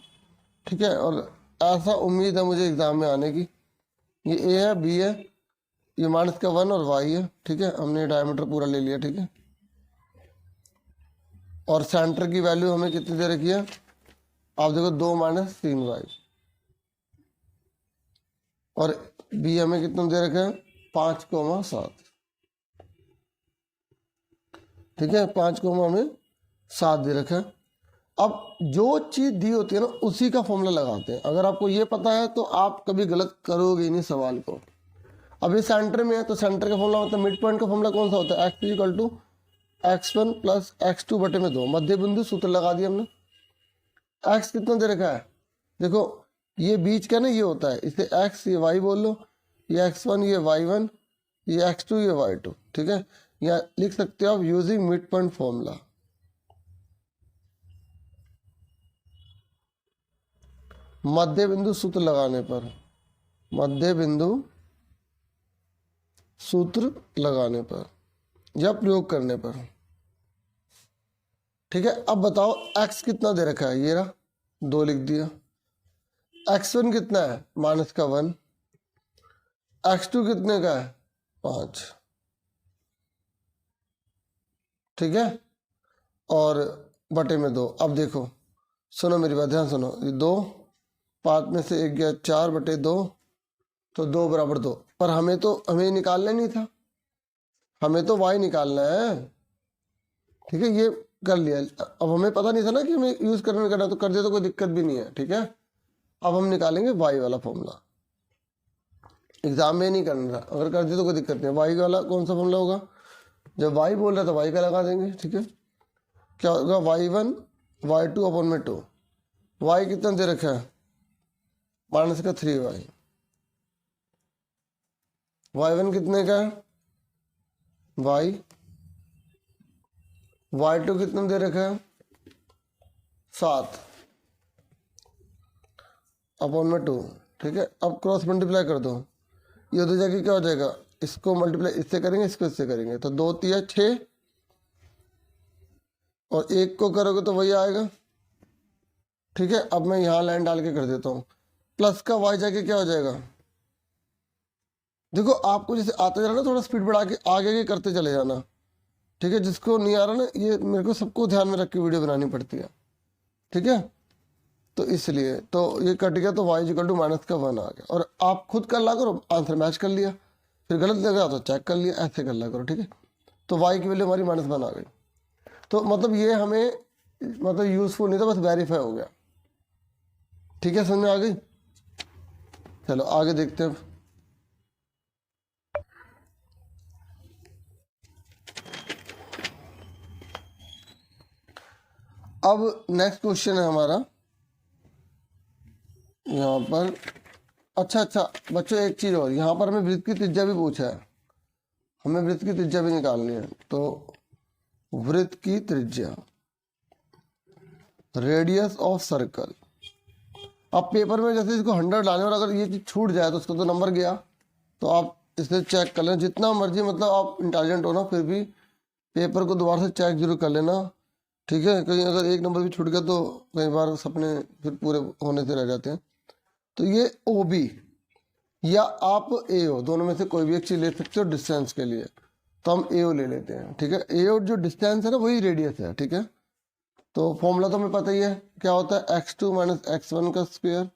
ठीक है, और ऐसा उम्मीद है मुझे एग्जाम में आने की। ये A है, B है, ये माइनस का 1 और y है। ठीक है, हमने डायमीटर पूरा ले लिया। ठीक है, और सेंटर की वैल्यू हमें कितनी दे रखी है? आप देखो 2 - 3y, और B हमें कितना दे रखा है? 5,7। ठीक है, 5,7 दे रखा है। अब जो चीज दी होती है ना उसी का फॉर्मूला लगाते हैं। अगर आपको ये पता है तो आप कभी गलत करोगे नहीं सवाल को। अब ये सेंटर में है तो सेंटर का फॉर्मूला मतलब मिड पॉइंट का फॉर्मूला कौन सा होता है? x=x1 + x2/2। मध्य बिंदु सूत्र लगा दिया हमने। x कितना दे रखा है? देखो ये बीच का ना ये होता है, इसे x ये y बोल लो, ये x1 ये y1 ये x2 ये y2। ठीक है, या लिख सकते हो आप यूजिंग मिड पॉइंट फॉर्मूला। मध्य बिंदु सूत्र लगाने पर, मध्य बिंदु सूत्र लगाने पर या प्रयोग करने पर। ठीक है, अब बताओ x कितना दे रखा है? ये रहा, 2 लिख दिया। x1 कितना है? -1। x2 कितने का है? 5। ठीक है, और बटे में 2। अब देखो सुनो मेरी बात, ध्यान सुनो, ये 2 5 में से 1 गया, 4/2, तो 2 = 2। पर हमें निकालना नहीं था, हमें तो y निकालना है। ठीक है, ये कर लिया। अब हमें पता नहीं था ना कि हमें यूज करना, तो कर दिया तो कोई दिक्कत भी नहीं है। ठीक है, अब हम निकालेंगे y वाला फॉर्मूला। एग्जाम में नहीं करना, अगर कर दिया तो कोई दिक्कत नहीं। y वाला कौन सा फॉर्मूला होगा? जब y बोल रहा है तो y का लगा देंगे। ठीक है, क्या होगा? y1 y2/2। y कितना दे रखा है? -3y। y1 कितने का है? y2 कितना दे रखा है? 7/2। ठीक है, अब क्रॉस मल्टीप्लाई कर दो, ये तो जाके क्या हो जाएगा? इसको मल्टीप्लाई इससे करेंगे, इसको इससे करेंगे, तो 2 × 3 = 6, और 1 को करोगे तो वही आएगा। ठीक है, अब मैं यहाँ लाइन डाल के कर देता हूँ, प्लस का y जाके क्या हो जाएगा? देखो आपको जैसे आता जा रहा ना, थोड़ा स्पीड बढ़ा के आगे आगे करते चले जाना। ठीक है, जिसको नहीं आ रहा ना, ये मेरे को सबको ध्यान में रख के वीडियो बनानी पड़ती है। ठीक है, तो इसलिए तो ये कट गया, तो y = -1 आ गया। और आप खुद कर ला करो, आंसर मैच कर लिया, फिर गलत लगा तो चेक कर लिया, ऐसे कर ला करो। ठीक है, तो y की वैल्यू हमारी -1 आ गई। तो मतलब ये हमें मतलब यूजफुल नहीं था, बस वेरीफाई हो गया। ठीक है, समझ में आ गई? चलो आगे देखते हैं। अब नेक्स्ट क्वेश्चन है हमारा यहाँ पर। अच्छा बच्चों, एक चीज और, यहाँ पर हमें वृत्त की त्रिज्या भी पूछा है, हमें वृत्त की त्रिज्या भी निकालनी है। तो वृत्त की त्रिज्या, रेडियस ऑफ सर्कल। अब पेपर में जैसे इसको 100 डालें, और अगर ये चीज छूट जाए तो उसका तो नंबर गया, तो आप इसे चेक कर लें जितना मर्जी, मतलब आप इंटेलिजेंट हो ना, फिर भी पेपर को दोबारा से चेक जरूर कर लेना। ठीक है, कहीं अगर एक नंबर भी छूट गया तो कई बार सपने फिर पूरे होने से रह जाते हैं। तो ये OB या आप AO, दोनों में से कोई भी एक चीज ले सकते हो डिस्टेंस के लिए। तो हम ए ओ ले लेते हैं, ठीक है। ए और जो डिस्टेंस है ना वही रेडियस है, ठीक है। तो फॉर्मूला तो हमें पता ही है, क्या होता है x2 माइनस x1 का स्क्वायर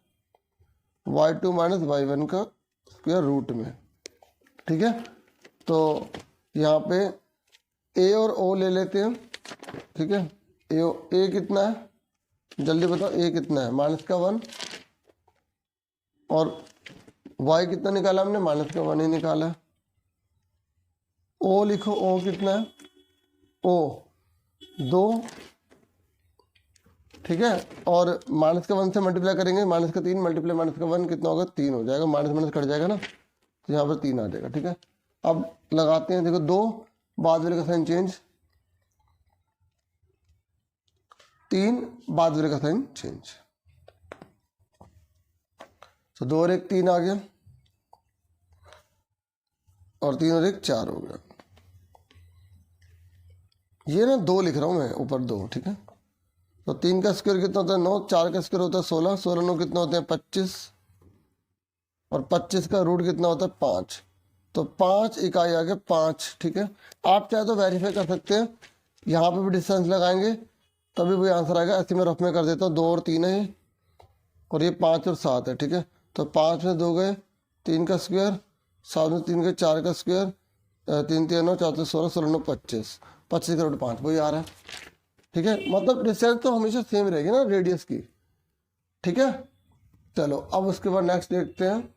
y2 माइनस y1 का स्क्वायर रूट में, ठीक है। तो यहाँ पे ए और ओ ले लेते हैं, ठीक है। ए कितना है जल्दी बताओ, ए कितना है -1 और y कितना निकाला हमने -1 ही निकाला। ओ लिखो, ओ कितना है, ओ 2, ठीक है। और -1 से मल्टीप्लाई करेंगे, -3 मल्टीप्लाई -1 कितना होगा 3 हो जाएगा, माइनस माइनस कट जाएगा ना, तो यहाँ पर 3 आ जाएगा, ठीक है। अब लगाते हैं, देखो 2 बाद वाले का साइन चेंज, 3 बाद वाले का साइन चेंज, तो 2 और 1 3 आ गया और 3 और 1 4 हो गया। ये ना 2 लिख रहा हूँ मैं, ऊपर 2, ठीक है। तो 3 का स्क्वायर कितना होता है 9, 4 का स्क्वायर होता है 16, 16 9 कितना होते हैं 25 और 25 का रूट कितना होता है 5, तो 5 इकाई आ गया 5, ठीक है। आप चाहे तो वेरीफाई कर सकते हैं, यहाँ पे भी डिस्टेंस लगाएंगे तभी वही आंसर आएगा। ऐसे मैं रफ में कर देता हूँ, 2 और 3 है और ये 5 और 7 है, ठीक है। तो 5 में 2 गए, 3 का स्क्वायर, 7 में 3 गए, 4 का स्क्वायर, 3 3 9 4 16 16 9 25, 25 का रूट 5 वही आ रहा है, ठीक है। मतलब डिस्टेंस तो हमेशा सेम रहेगी ना रेडियस की, ठीक है। चलो अब उसके बाद नेक्स्ट देखते हैं।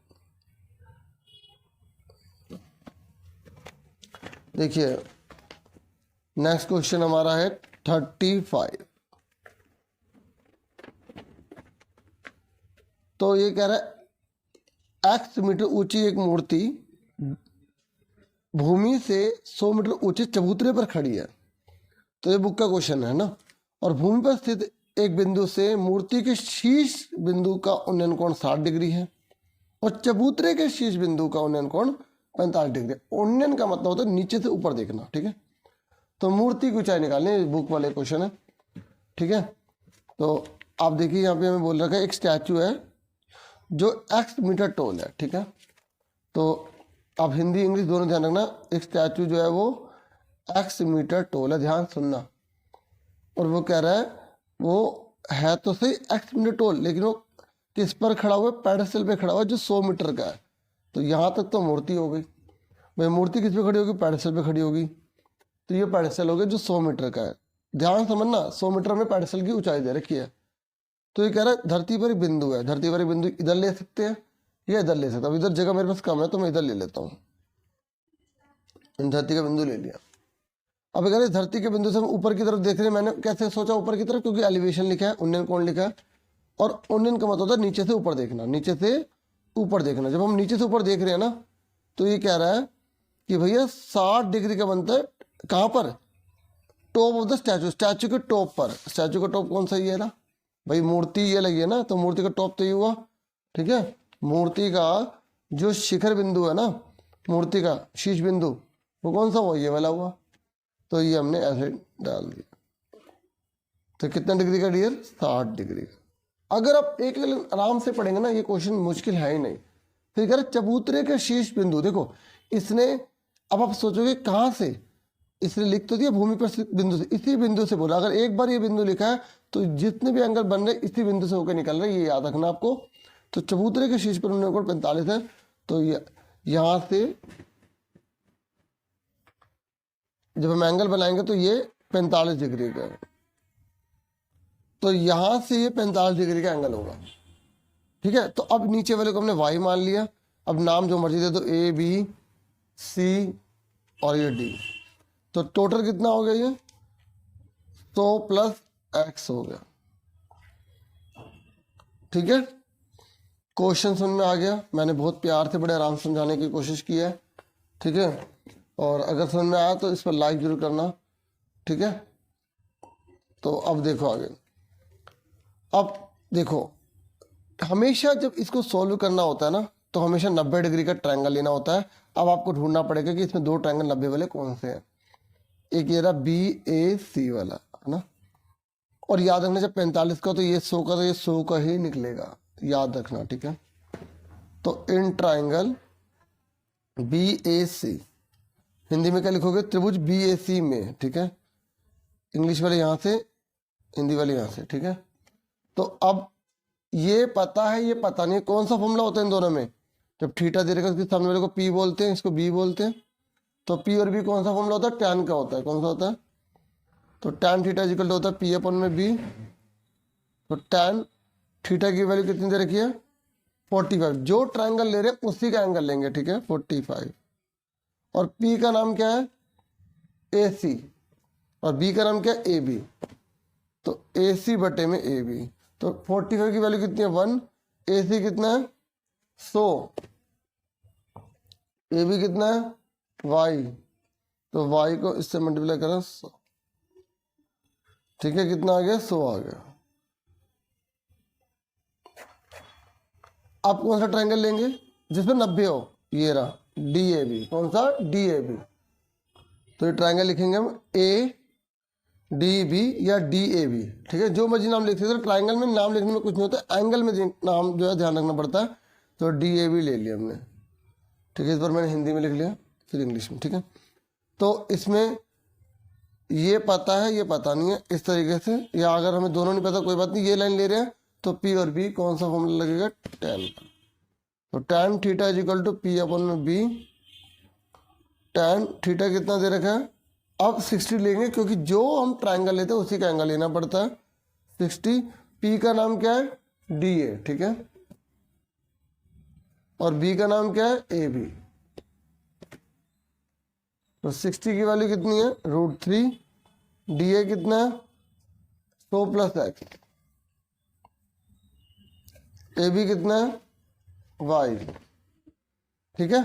देखिए नेक्स्ट क्वेश्चन हमारा है 35। तो ये कह रहा है x मीटर ऊंची एक मूर्ति भूमि से 100 मीटर ऊंचे चबूतरे पर खड़ी है। तो ये बुक का क्वेश्चन है ना। और भूमि पर स्थित एक बिंदु से मूर्ति के शीर्ष बिंदु का उन्नयन कोण 60 डिग्री है और चबूतरे के शीर्ष बिंदु का उन्नयन कोण 45 डिग्री। उन्नयन का मतलब होता है नीचे से ऊपर देखना, ठीक है। तो मूर्ति की ऊंचाई निकालनी, बुक वाले क्वेश्चन है, ठीक है। तो आप देखिए यहाँ पे हमें बोल रखा है एक स्टैचू है जो x मीटर टोल है, ठीक है। तो आप हिंदी इंग्लिश दोनों ध्यान रखना। एक स्टैचू जो है वो x मीटर टोल है, ध्यान सुनना। और वो कह रहा है वो है तो सही x मीटर टोल, लेकिन वो किस पर खड़ा हुआ है, पेडेस्टल पे खड़ा हुआ है जो 100 मीटर का है। तो यहाँ तक तो मूर्ति हो गई भाई। मूर्ति किस पे खड़ी होगी, पेडेस्टल पे खड़ी होगी। तो ये पेडेस्टल हो गया जो 100 मीटर का है। ध्यान समझना, 100 मीटर में पेडेस्टल की ऊंचाई दे रखी है। तो ये कह रहा है धरती पर एक बिंदु है, धरती पर एक बिंदु इधर ले सकते हैं या इधर ले सकते हैं। अब इधर जगह मेरे पास कम है तो मैं इधर ले लेता हूँ, धरती का बिंदु ले लिया। अब अगर इस धरती के बिंदु से हम ऊपर की तरफ देख रहे हैं, मैंने कैसे सोचा ऊपर की तरफ, क्योंकि एलिवेशन लिखा है, उन्नयन कोण लिखा है। और उन्नयन का मतलब होता है नीचे से ऊपर देखना, नीचे से ऊपर देखना। जब हम नीचे से ऊपर देख रहे हैं ना, तो ये कह रहा है कि भैया 60 डिग्री का बनता है कहाँ पर, top of the statue, statue के टॉप पर। स्टैचू का टॉप कौन सा ये है ना भाई, मूर्ति ये लगी है ना, तो मूर्ति का टॉप तो ये हुआ, ठीक है। मूर्ति का जो शिखर बिंदु है ना, मूर्ति का शीर्ष बिंदु, वो कौन सा हुआ, ये वाला हुआ। तो ये हमने ऐसे डाल दिया। तो कितना डिग्री का डियर, 60 डिग्री का। अगर आप एक आराम से पढ़ेंगे ना, ये क्वेश्चन मुश्किल है ही नहीं। फिर कह रहे चबूतरे के शीर्ष बिंदु, देखो इसने, अब आप सोचोगे कहाँ से, इसने लिख तो दिया भूमि पर स्थित बिंदु से, इसी बिंदु से बोला। अगर एक बार ये बिंदु लिखा है तो जितने भी एंगल बन रहे इसी बिंदु से होकर निकल रहे, ये याद रखना आपको। तो चबूतरे के शीर्ष पर उन्नयन कोण 45 है। तो यहाँ से जब हम एंगल बनाएंगे तो ये 45 डिग्री का है। तो यहाँ से ये 45 डिग्री का एंगल होगा, ठीक है। तो अब नीचे वाले को हमने y मान लिया। अब नाम जो मर्जी दे दो, A B C और ये D। तो टोटल कितना हो गया, ये 100 प्लस x हो गया, ठीक है। क्वेश्चन समझ में आ गया। मैंने बहुत प्यार से बड़े आराम से समझाने की कोशिश की है, ठीक है। और अगर समझ में आया तो इस पर लाइक जरूर करना, ठीक है। तो अब देखो आगे। अब देखो हमेशा जब इसको सॉल्व करना होता है ना, तो हमेशा 90 डिग्री का ट्रायंगल लेना होता है। अब आपको ढूंढना पड़ेगा कि इसमें 2 ट्रायंगल 90 वाले कौन से हैं। एक ये रहा BAC वाला, है ना। और याद रखना जब 45 का तो ये 100 का, तो ये 100 का ही निकलेगा, याद रखना, ठीक है। तो इन ट्रायंगल BAC हिंदी में क्या लिखोगे, त्रिभुज BAC में, ठीक है। इंग्लिश वाले यहाँ से, हिंदी वाले यहाँ से, ठीक है। तो अब ये पता है, ये पता नहीं, कौन सा फॉर्मूला होता है इन दोनों में, जब थीटा दे रखा है उसके सामने वाले को P बोलते हैं, इसको B बोलते हैं। तो P और B कौन सा फॉर्मूला होता है, टैन का होता है। कौन सा होता है, तो टैन थीटा इक्वल टू होता है P अपॉन में B। तो टैन थीटा की वैल्यू कितनी दे रखी है, 45। जो ट्रायंगल ले रहे हैं उसी का एंगल लेंगे, ठीक है, 45। और P का नाम क्या है, AC, और B का नाम क्या है, AB। तो AC बटे में AB। तो 45 की वैल्यू कितनी है, 1। AC कितना है, 100। AB कितना है, Y। तो Y को इससे मल्टीप्लाई करें 100, ठीक है। कितना आ गया, 100 आ गया। आप कौन सा ट्रायंगल लेंगे जिसमें 90 हो, ये रहा DAB। कौन सा, DAB। तो ये ट्रायंगल लिखेंगे हम ADB या DAB, ठीक है। जो मर्जी नाम लिख सकते हैं, ट्रायंगल में नाम लिखने में कुछ नहीं होता, एंगल में नाम जो है ध्यान रखना पड़ता है। तो DAB ले लिया हमने, ठीक है। इस बार मैंने हिंदी में लिख लिया, फिर इंग्लिश में, ठीक है। तो इसमें ये पता है, ये पता नहीं है, इस तरीके से। या अगर हमें दोनों नहीं पता, कोई बात नहीं, ये लाइन ले रहे हैं तो P और B कौन सा फॉर्मूला लगेगा, टैन। तो tan theta is equal to P upon में B। टैन थीटा कितना दे रखा है, अब 60 लेंगे, क्योंकि जो हम ट्रायंगल लेते हैं उसी का एंगल लेना पड़ता है, 60। P का नाम क्या है, DA, ठीक है। और B का नाम क्या है, AB। तो 60 की वैल्यू कितनी है, √3। DA कितना है, 100 प्लस x। AB कितना है, y, ठीक है।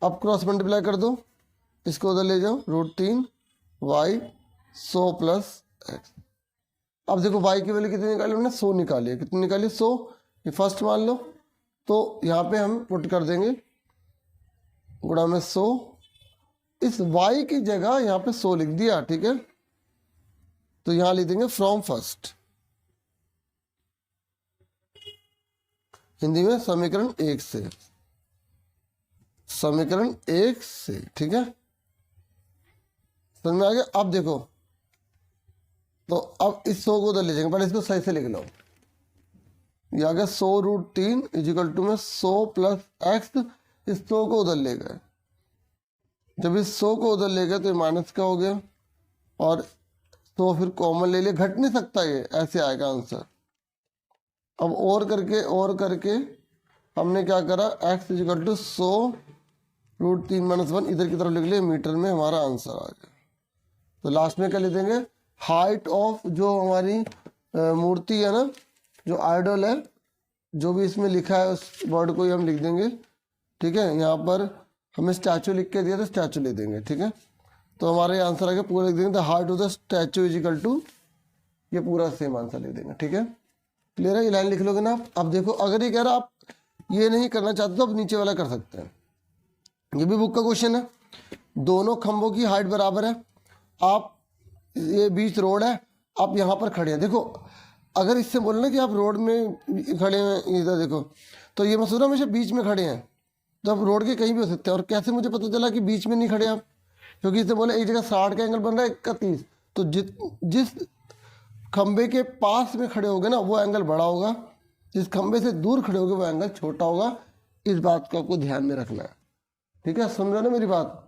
अब क्रॉस मल्टीप्लाई कर दो, इसको उधर ले जाओ, √3 y 100 प्लस x। अब देखो y की वैल्यू कितनी निकाली हमने, 100 निकाली है। कितनी निकाली, 100। ये फर्स्ट मान लो, तो यहाँ पे हम पुट कर देंगे गुणा में 100। इस y की जगह यहाँ पे 100 लिख दिया, ठीक है। तो यहाँ लिख देंगे फ्रॉम फर्स्ट, हिंदी में समीकरण 1 से, समीकरण 1 से, ठीक है। समझ में आ गया। अब देखो, तो अब इस 100 को उधर ले जाएंगे, पहले इसको सही से लिख लो। ये आ गया 100√3 इजिकल टू में 100 प्लस x। इस 100 को उधर ले गए, जब इस 100 को उधर ले गए तो ये माइनस का हो गया, और 100 फिर कॉमन ले लिया, घट नहीं सकता, ये ऐसे आएगा आंसर। अब और करके हमने क्या करा, x इजिकल टू 100√3 - 1 इधर की तरफ लिख लिया, मीटर में हमारा आंसर आ गया। तो लास्ट में क्या लिख देंगे, हाइट ऑफ जो हमारी मूर्ति है ना, जो आइडल है, जो भी इसमें लिखा है उस वर्ड को ही हम लिख देंगे, ठीक है। यहाँ पर हमें स्टैचू लिख के दिया तो स्टैचू ले देंगे, ठीक है। तो हमारे आंसर आ गया, पूरा लिख देंगे, the height of the statue is equal to, ये पूरा सेम आंसर लिख देंगे, ठीक है। क्लियर है, ये लाइन लिख लोगे ना आप। अब देखो, अगर ये कह रहा आप ये नहीं करना चाहते तो आप नीचे वाला कर सकते हैं। ये भी बुक का क्वेश्चन है, दोनों खंभों की हाइट बराबर है, आप ये बीच रोड है, आप यहाँ पर खड़े हैं। देखो, अगर इससे बोले ना कि आप रोड में खड़े हैं, इधर देखो, तो ये मसूरा हमेशा बीच में खड़े हैं, तो आप रोड के कहीं भी हो सकते हैं। और कैसे मुझे पता चला कि बीच में नहीं खड़े आप, क्योंकि इससे बोले एक जगह 60 का एंगल बन रहा है, 31। तो जिस खंबे के पास में खड़े होगे ना वो एंगल बड़ा होगा, जिस खंबे से दूर खड़े होगे वो एंगल छोटा होगा। इस बात को आपको ध्यान में रखना है, ठीक है। समझो ना मेरी बात।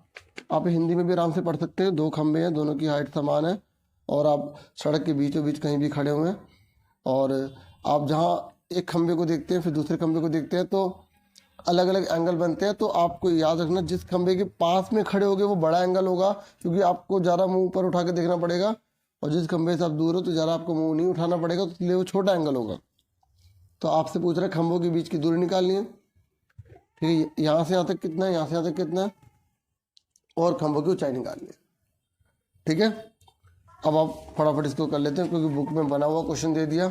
आप हिंदी में भी आराम से पढ़ सकते हैं, दो खंबे हैं, दोनों की हाइट समान है, और आप सड़क के बीचों बीच कहीं भी खड़े हुए हैं, और आप जहाँ एक खंबे को देखते हैं फिर दूसरे खंबे को देखते हैं, तो अलग अलग एंगल बनते हैं। तो आपको याद रखना, जिस खंबे के पास में खड़े होगे वो बड़ा एंगल होगा, क्योंकि आपको ज़्यादा मुंह ऊपर उठा के देखना पड़ेगा, और जिस खंबे से आप दूर हो तो ज़्यादा आपको मुंह नहीं उठाना पड़ेगा, तो इसलिए वो छोटा एंगल होगा। तो आपसे पूछ रहे खंभों के बीच की दूरी निकालनी है, ठीक है। यहाँ से यहाँ तक कितना है, यहाँ से यहाँ तक कितना है, और खंभों की ऊंचाई निकालनी है, ठीक है। अब आप फटाफट इसको कर लेते हैं, क्योंकि बुक में बना हुआ क्वेश्चन दे दिया,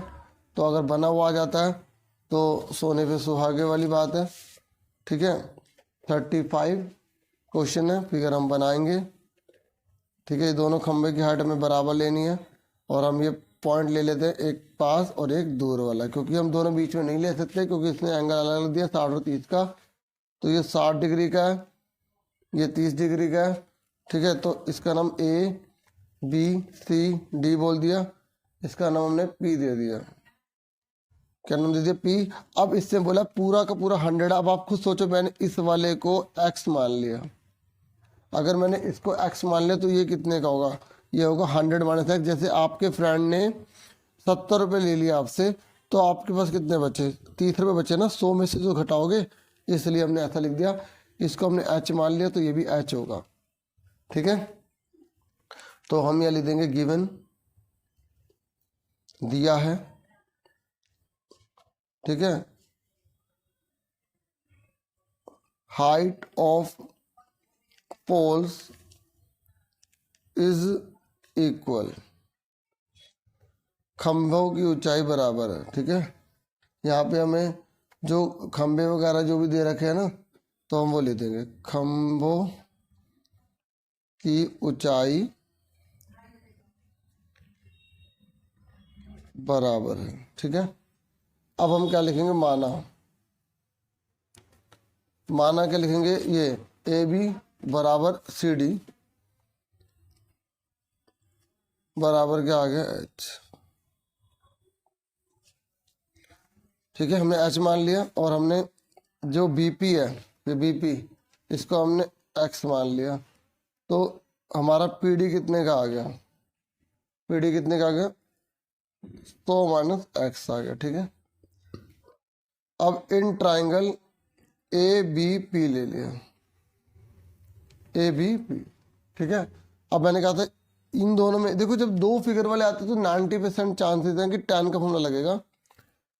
तो अगर बना हुआ आ जाता है तो सोने पे सुहागे वाली बात है, ठीक है। 35 क्वेश्चन है, फिगर हम बनाएंगे, ठीक है। ये दोनों खंबे की हाइट हमें बराबर लेनी है, और हम ये पॉइंट ले लेते हैं, एक पास और एक दूर वाला, क्योंकि हम दोनों बीच में नहीं ले सकते, क्योंकि इसने एंगल अलग अलग दिया, 60 और 30 का। तो ये 60 डिग्री का है, ये 30 डिग्री का है, ठीक है, तो इसका नाम ए बी सी डी बोल दिया, इसका नाम हमने पी दे दिया। क्या नाम दे दिया? पी। अब इससे बोला पूरा का पूरा 100। अब आप खुद सोचो, मैंने इस वाले को एक्स मान लिया, अगर मैंने इसको एक्स मान लिया तो ये कितने का होगा? ये होगा 100 माइनस एक्स। जैसे आपके फ्रेंड ने 70 रुपये ले लिया आपसे, तो आपके पास कितने बचे? 30 रुपये बचे ना, 100 में से जो घटाओगे, इसलिए हमने ऐसा लिख दिया। इसको हमने एच मान लिया तो ये भी एच होगा। ठीक है, तो हम यह लिख देंगे गिवन दिया है। ठीक है, height of poles is equal, खंभों की ऊंचाई बराबर है। ठीक है, यहाँ पे हमें जो खंभे वगैरह जो भी दे रखे हैं ना, तो हम वो ले देंगे, खंभों की ऊंचाई बराबर है। ठीक है, अब हम क्या लिखेंगे? माना। माना क्या लिखेंगे? ये ए बी बराबर सी डी बराबर क्या आ गया? एच। ठीक है, हमने एच मान लिया, और हमने जो बीपी है, ये बीपी, इसको हमने एक्स मान लिया, तो हमारा पीडी कितने का आ गया? पीडी कितने का आ गया? 100 माइनस एक्स आ गया। ठीक है, अब in triangle A B P ले लिया, ए बी पी। ठीक है, अब मैंने कहा था इन दोनों में देखो, जब दो फिगर वाले आते हैं तो 90% चांसेस हैं कि tan का फॉर्मूला लगेगा।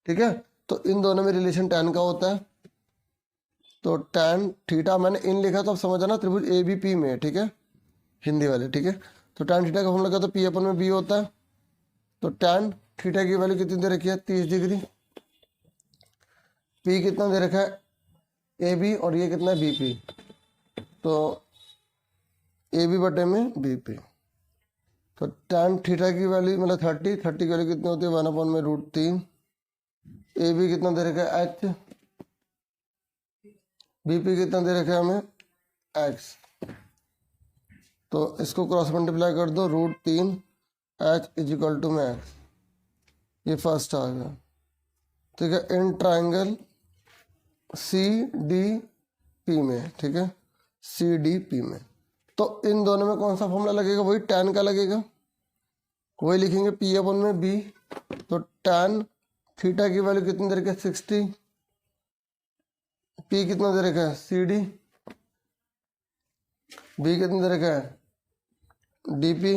ठीक है, तो इन दोनों में रिलेशन tan का होता है, तो tan थीटा, मैंने इन लिखा तो अब समझ आना त्रिभुज ए बी पी में। ठीक है, हिंदी वाले। ठीक है, तो tan थीटा का फॉर्मूला क्या होता है? पी अपन में बी होता है, तो tan थीटा की वैल्यू कितनी दे रखी है? 30 डिग्री। पी कितना दे रखा है? ए बी, और ये कितना है? बी पी, तो ए बी बटे में बी पी, तो tan थीटा की वैल्यू मतलब 30 की वैल्यू कितनी होती है? 1/√3। ए बी कितना दे रखा है? एच। बी पी कितना दे रखा है हमें? एक्स। तो इसको क्रॉस मल्टीप्लाई कर दो, √3 एच इज इक्वल टू में एक्स, ये फर्स्ट आ गया। ठीक है, in triangle C D P में। ठीक है, सी डी पी में, तो इन दोनों में कौन सा फॉर्मूला लगेगा? वही tan का लगेगा, वही लिखेंगे पी अपन में बी, तो tan थीटा की वैल्यू कितनी दे रखी है? 60। पी कितना दे रखा है? C D. बी कितना दे रखा है? D P.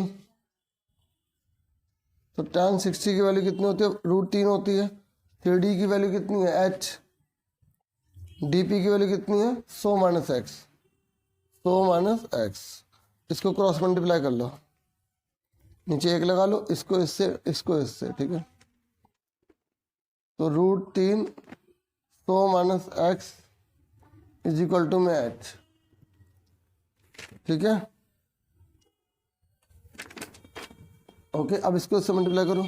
तो tan 60 की वैल्यू कितनी होती है? √3 होती है। सी डी की वैल्यू कितनी है? एच। डी पी की वैल्यू कितनी है? 100 माइनस एक्स, 100 माइनस एक्स। इसको क्रॉस मल्टीप्लाई कर लो, नीचे एक लगा लो, इसको इससे, इसको इससे। ठीक है, तो √3 100 minus X is equal to में एच। ठीक है, ओके, अब इसको इससे मल्टीप्लाई करो,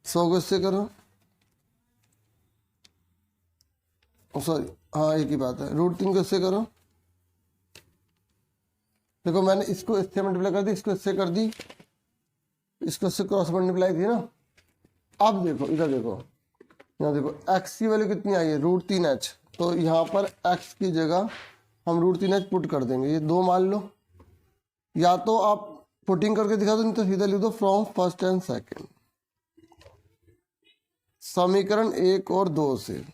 100 को इससे करो, सॉरी हाँ एक ही बात है, √3 को इससे करो। देखो मैंने इसको इससे मल्टीप्लाई कर दी, इसको इससे कर दी, इसको इससे क्रॉस मल्टीप्लाई थी ना। अब देखो इधर देखो, यहाँ देखो x की वैल्यू कितनी आई है? √3h, तो यहाँ पर x की जगह हम √3h पुट कर देंगे, ये 2 मान लो, या तो आप पुटिंग करके दिखा दो, नहीं तो सीधा लिख दो फ्रॉम फर्स्ट एंड सेकंड, समीकरण 1 और 2 से।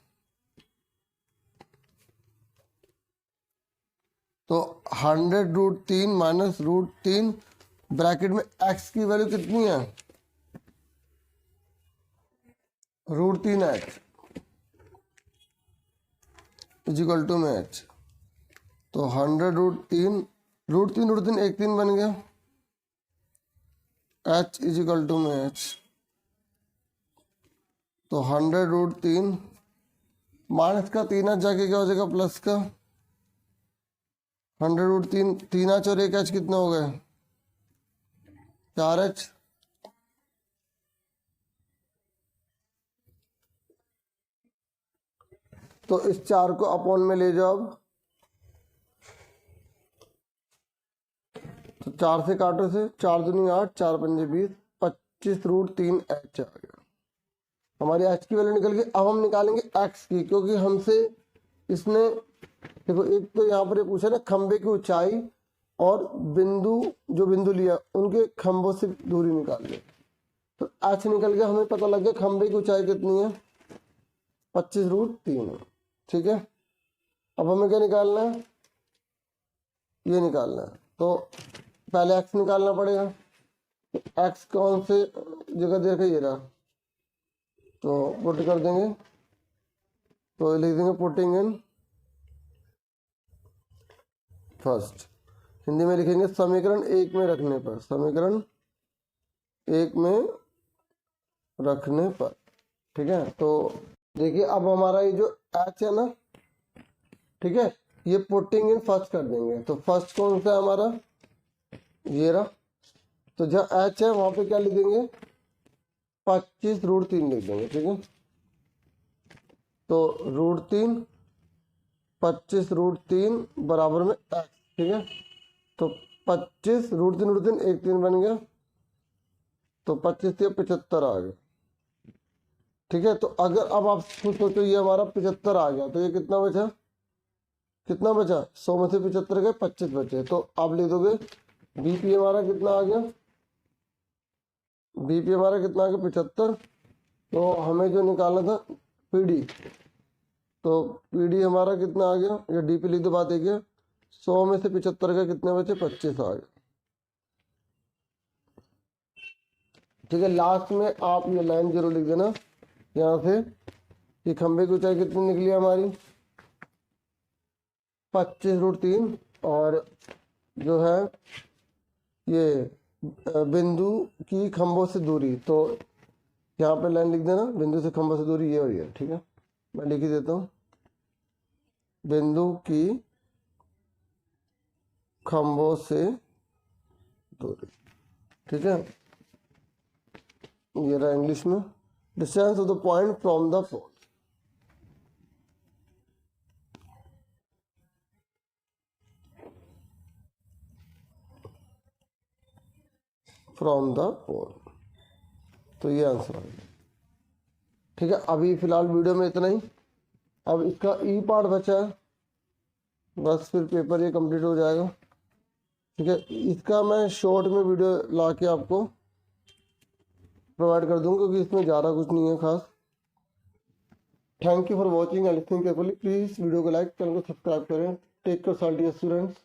तो 100√3 माइनस √3 ब्रैकेट में x की वैल्यू कितनी है? √3h इज इक्वल टू में h, तो 100√3 √3 एक 3 बन गया, h इज इक्वल टू में h, तो 100√3 माइनस का 3h जाके क्या हो जाएगा? प्लस का 100√3, 3h और 1h कितना हो गए? 4h। तो इस 4 को अपॉन में ले जाओ अब, 4 से काटो से, 4 दूनी 8, 4 पंजे 20, 25√3h आ गया। हमारी h की वैल्यू निकल गई। अब हम निकालेंगे x की, क्योंकि हमसे इसने देखो, एक तो यहाँ पर ये पूछा ना खंबे की ऊंचाई और बिंदु, जो बिंदु लिया उनके खंभों से दूरी निकाल ली। तो h निकल गया, हमें पता लग गया खंबे की ऊंचाई कितनी है, 25√3 है। ठीक है, अब हमें क्या निकालना है, ये निकालना है। तो पहले x निकालना पड़ेगा। तो x कौन से जगह दे रखा, ये रहा, तो पुट कर देंगे। तो लिख देंगे पुटिंग इन फर्स्ट, हिंदी में लिखेंगे समीकरण 1 में रखने पर, समीकरण 1 में रखने पर। ठीक है, तो देखिए अब हमारा ये जो h है ना, ठीक है, ये पुटिंग इन फर्स्ट कर देंगे। तो फर्स्ट कौन सा है हमारा, ये रहा। तो जहाँ h है वहां पे क्या लिख देंगे, 25√3 लिख देंगे। ठीक है, तो √3, 25√3 बराबर में x। ठीक है, तो 25√3 एक 3 बन गया, तो 25 से 75 आ गया। ठीक है, तो अगर अब आप खुद सोचो ये हमारा 75 आ गया, तो ये कितना बचा, कितना बचा, 100 में से 75 गए, 25 बचे। तो आप लिख दोगे बीपी हमारा कितना आ गया, बीपी हमारा कितना आ गया, 75। तो हमें जो निकालना था पीडी, तो पीडी हमारा कितना आ गया, या डीपी लिख दो, बात एक है, 100 में से 75 का कितने बचे, 25 आ गए। ठीक है, लास्ट में आप ये लाइन जरूर लिख देना यहाँ से कि खंबे की ऊंचाई कितनी निकली हमारी, 25√3, और जो है ये बिंदु की खंभों से दूरी, तो यहाँ पे लाइन लिख देना, बिंदु से खंभों से दूरी ये और ये। ठीक है, मैं लिख ही देता हूँ, बिंदु की खंभों से दूरी। ठीक है, ये रहा इंग्लिश में, distance of the point from the pole. From the pole, तो ये आंसर आ गया। ठीक है, अभी फिलहाल वीडियो में इतना ही। अब इसका ई पार्ट बचा है, बस फिर पेपर ये कंप्लीट हो जाएगा। ठीक है, इसका मैं शॉर्ट में वीडियो ला के आपको प्रोवाइड कर दूंगा, क्योंकि इसमें ज़्यादा कुछ नहीं है खास। Thank you for watching and listening carefully. Please video को लाइक, चैनल को सब्सक्राइब करें। Take care all dear students.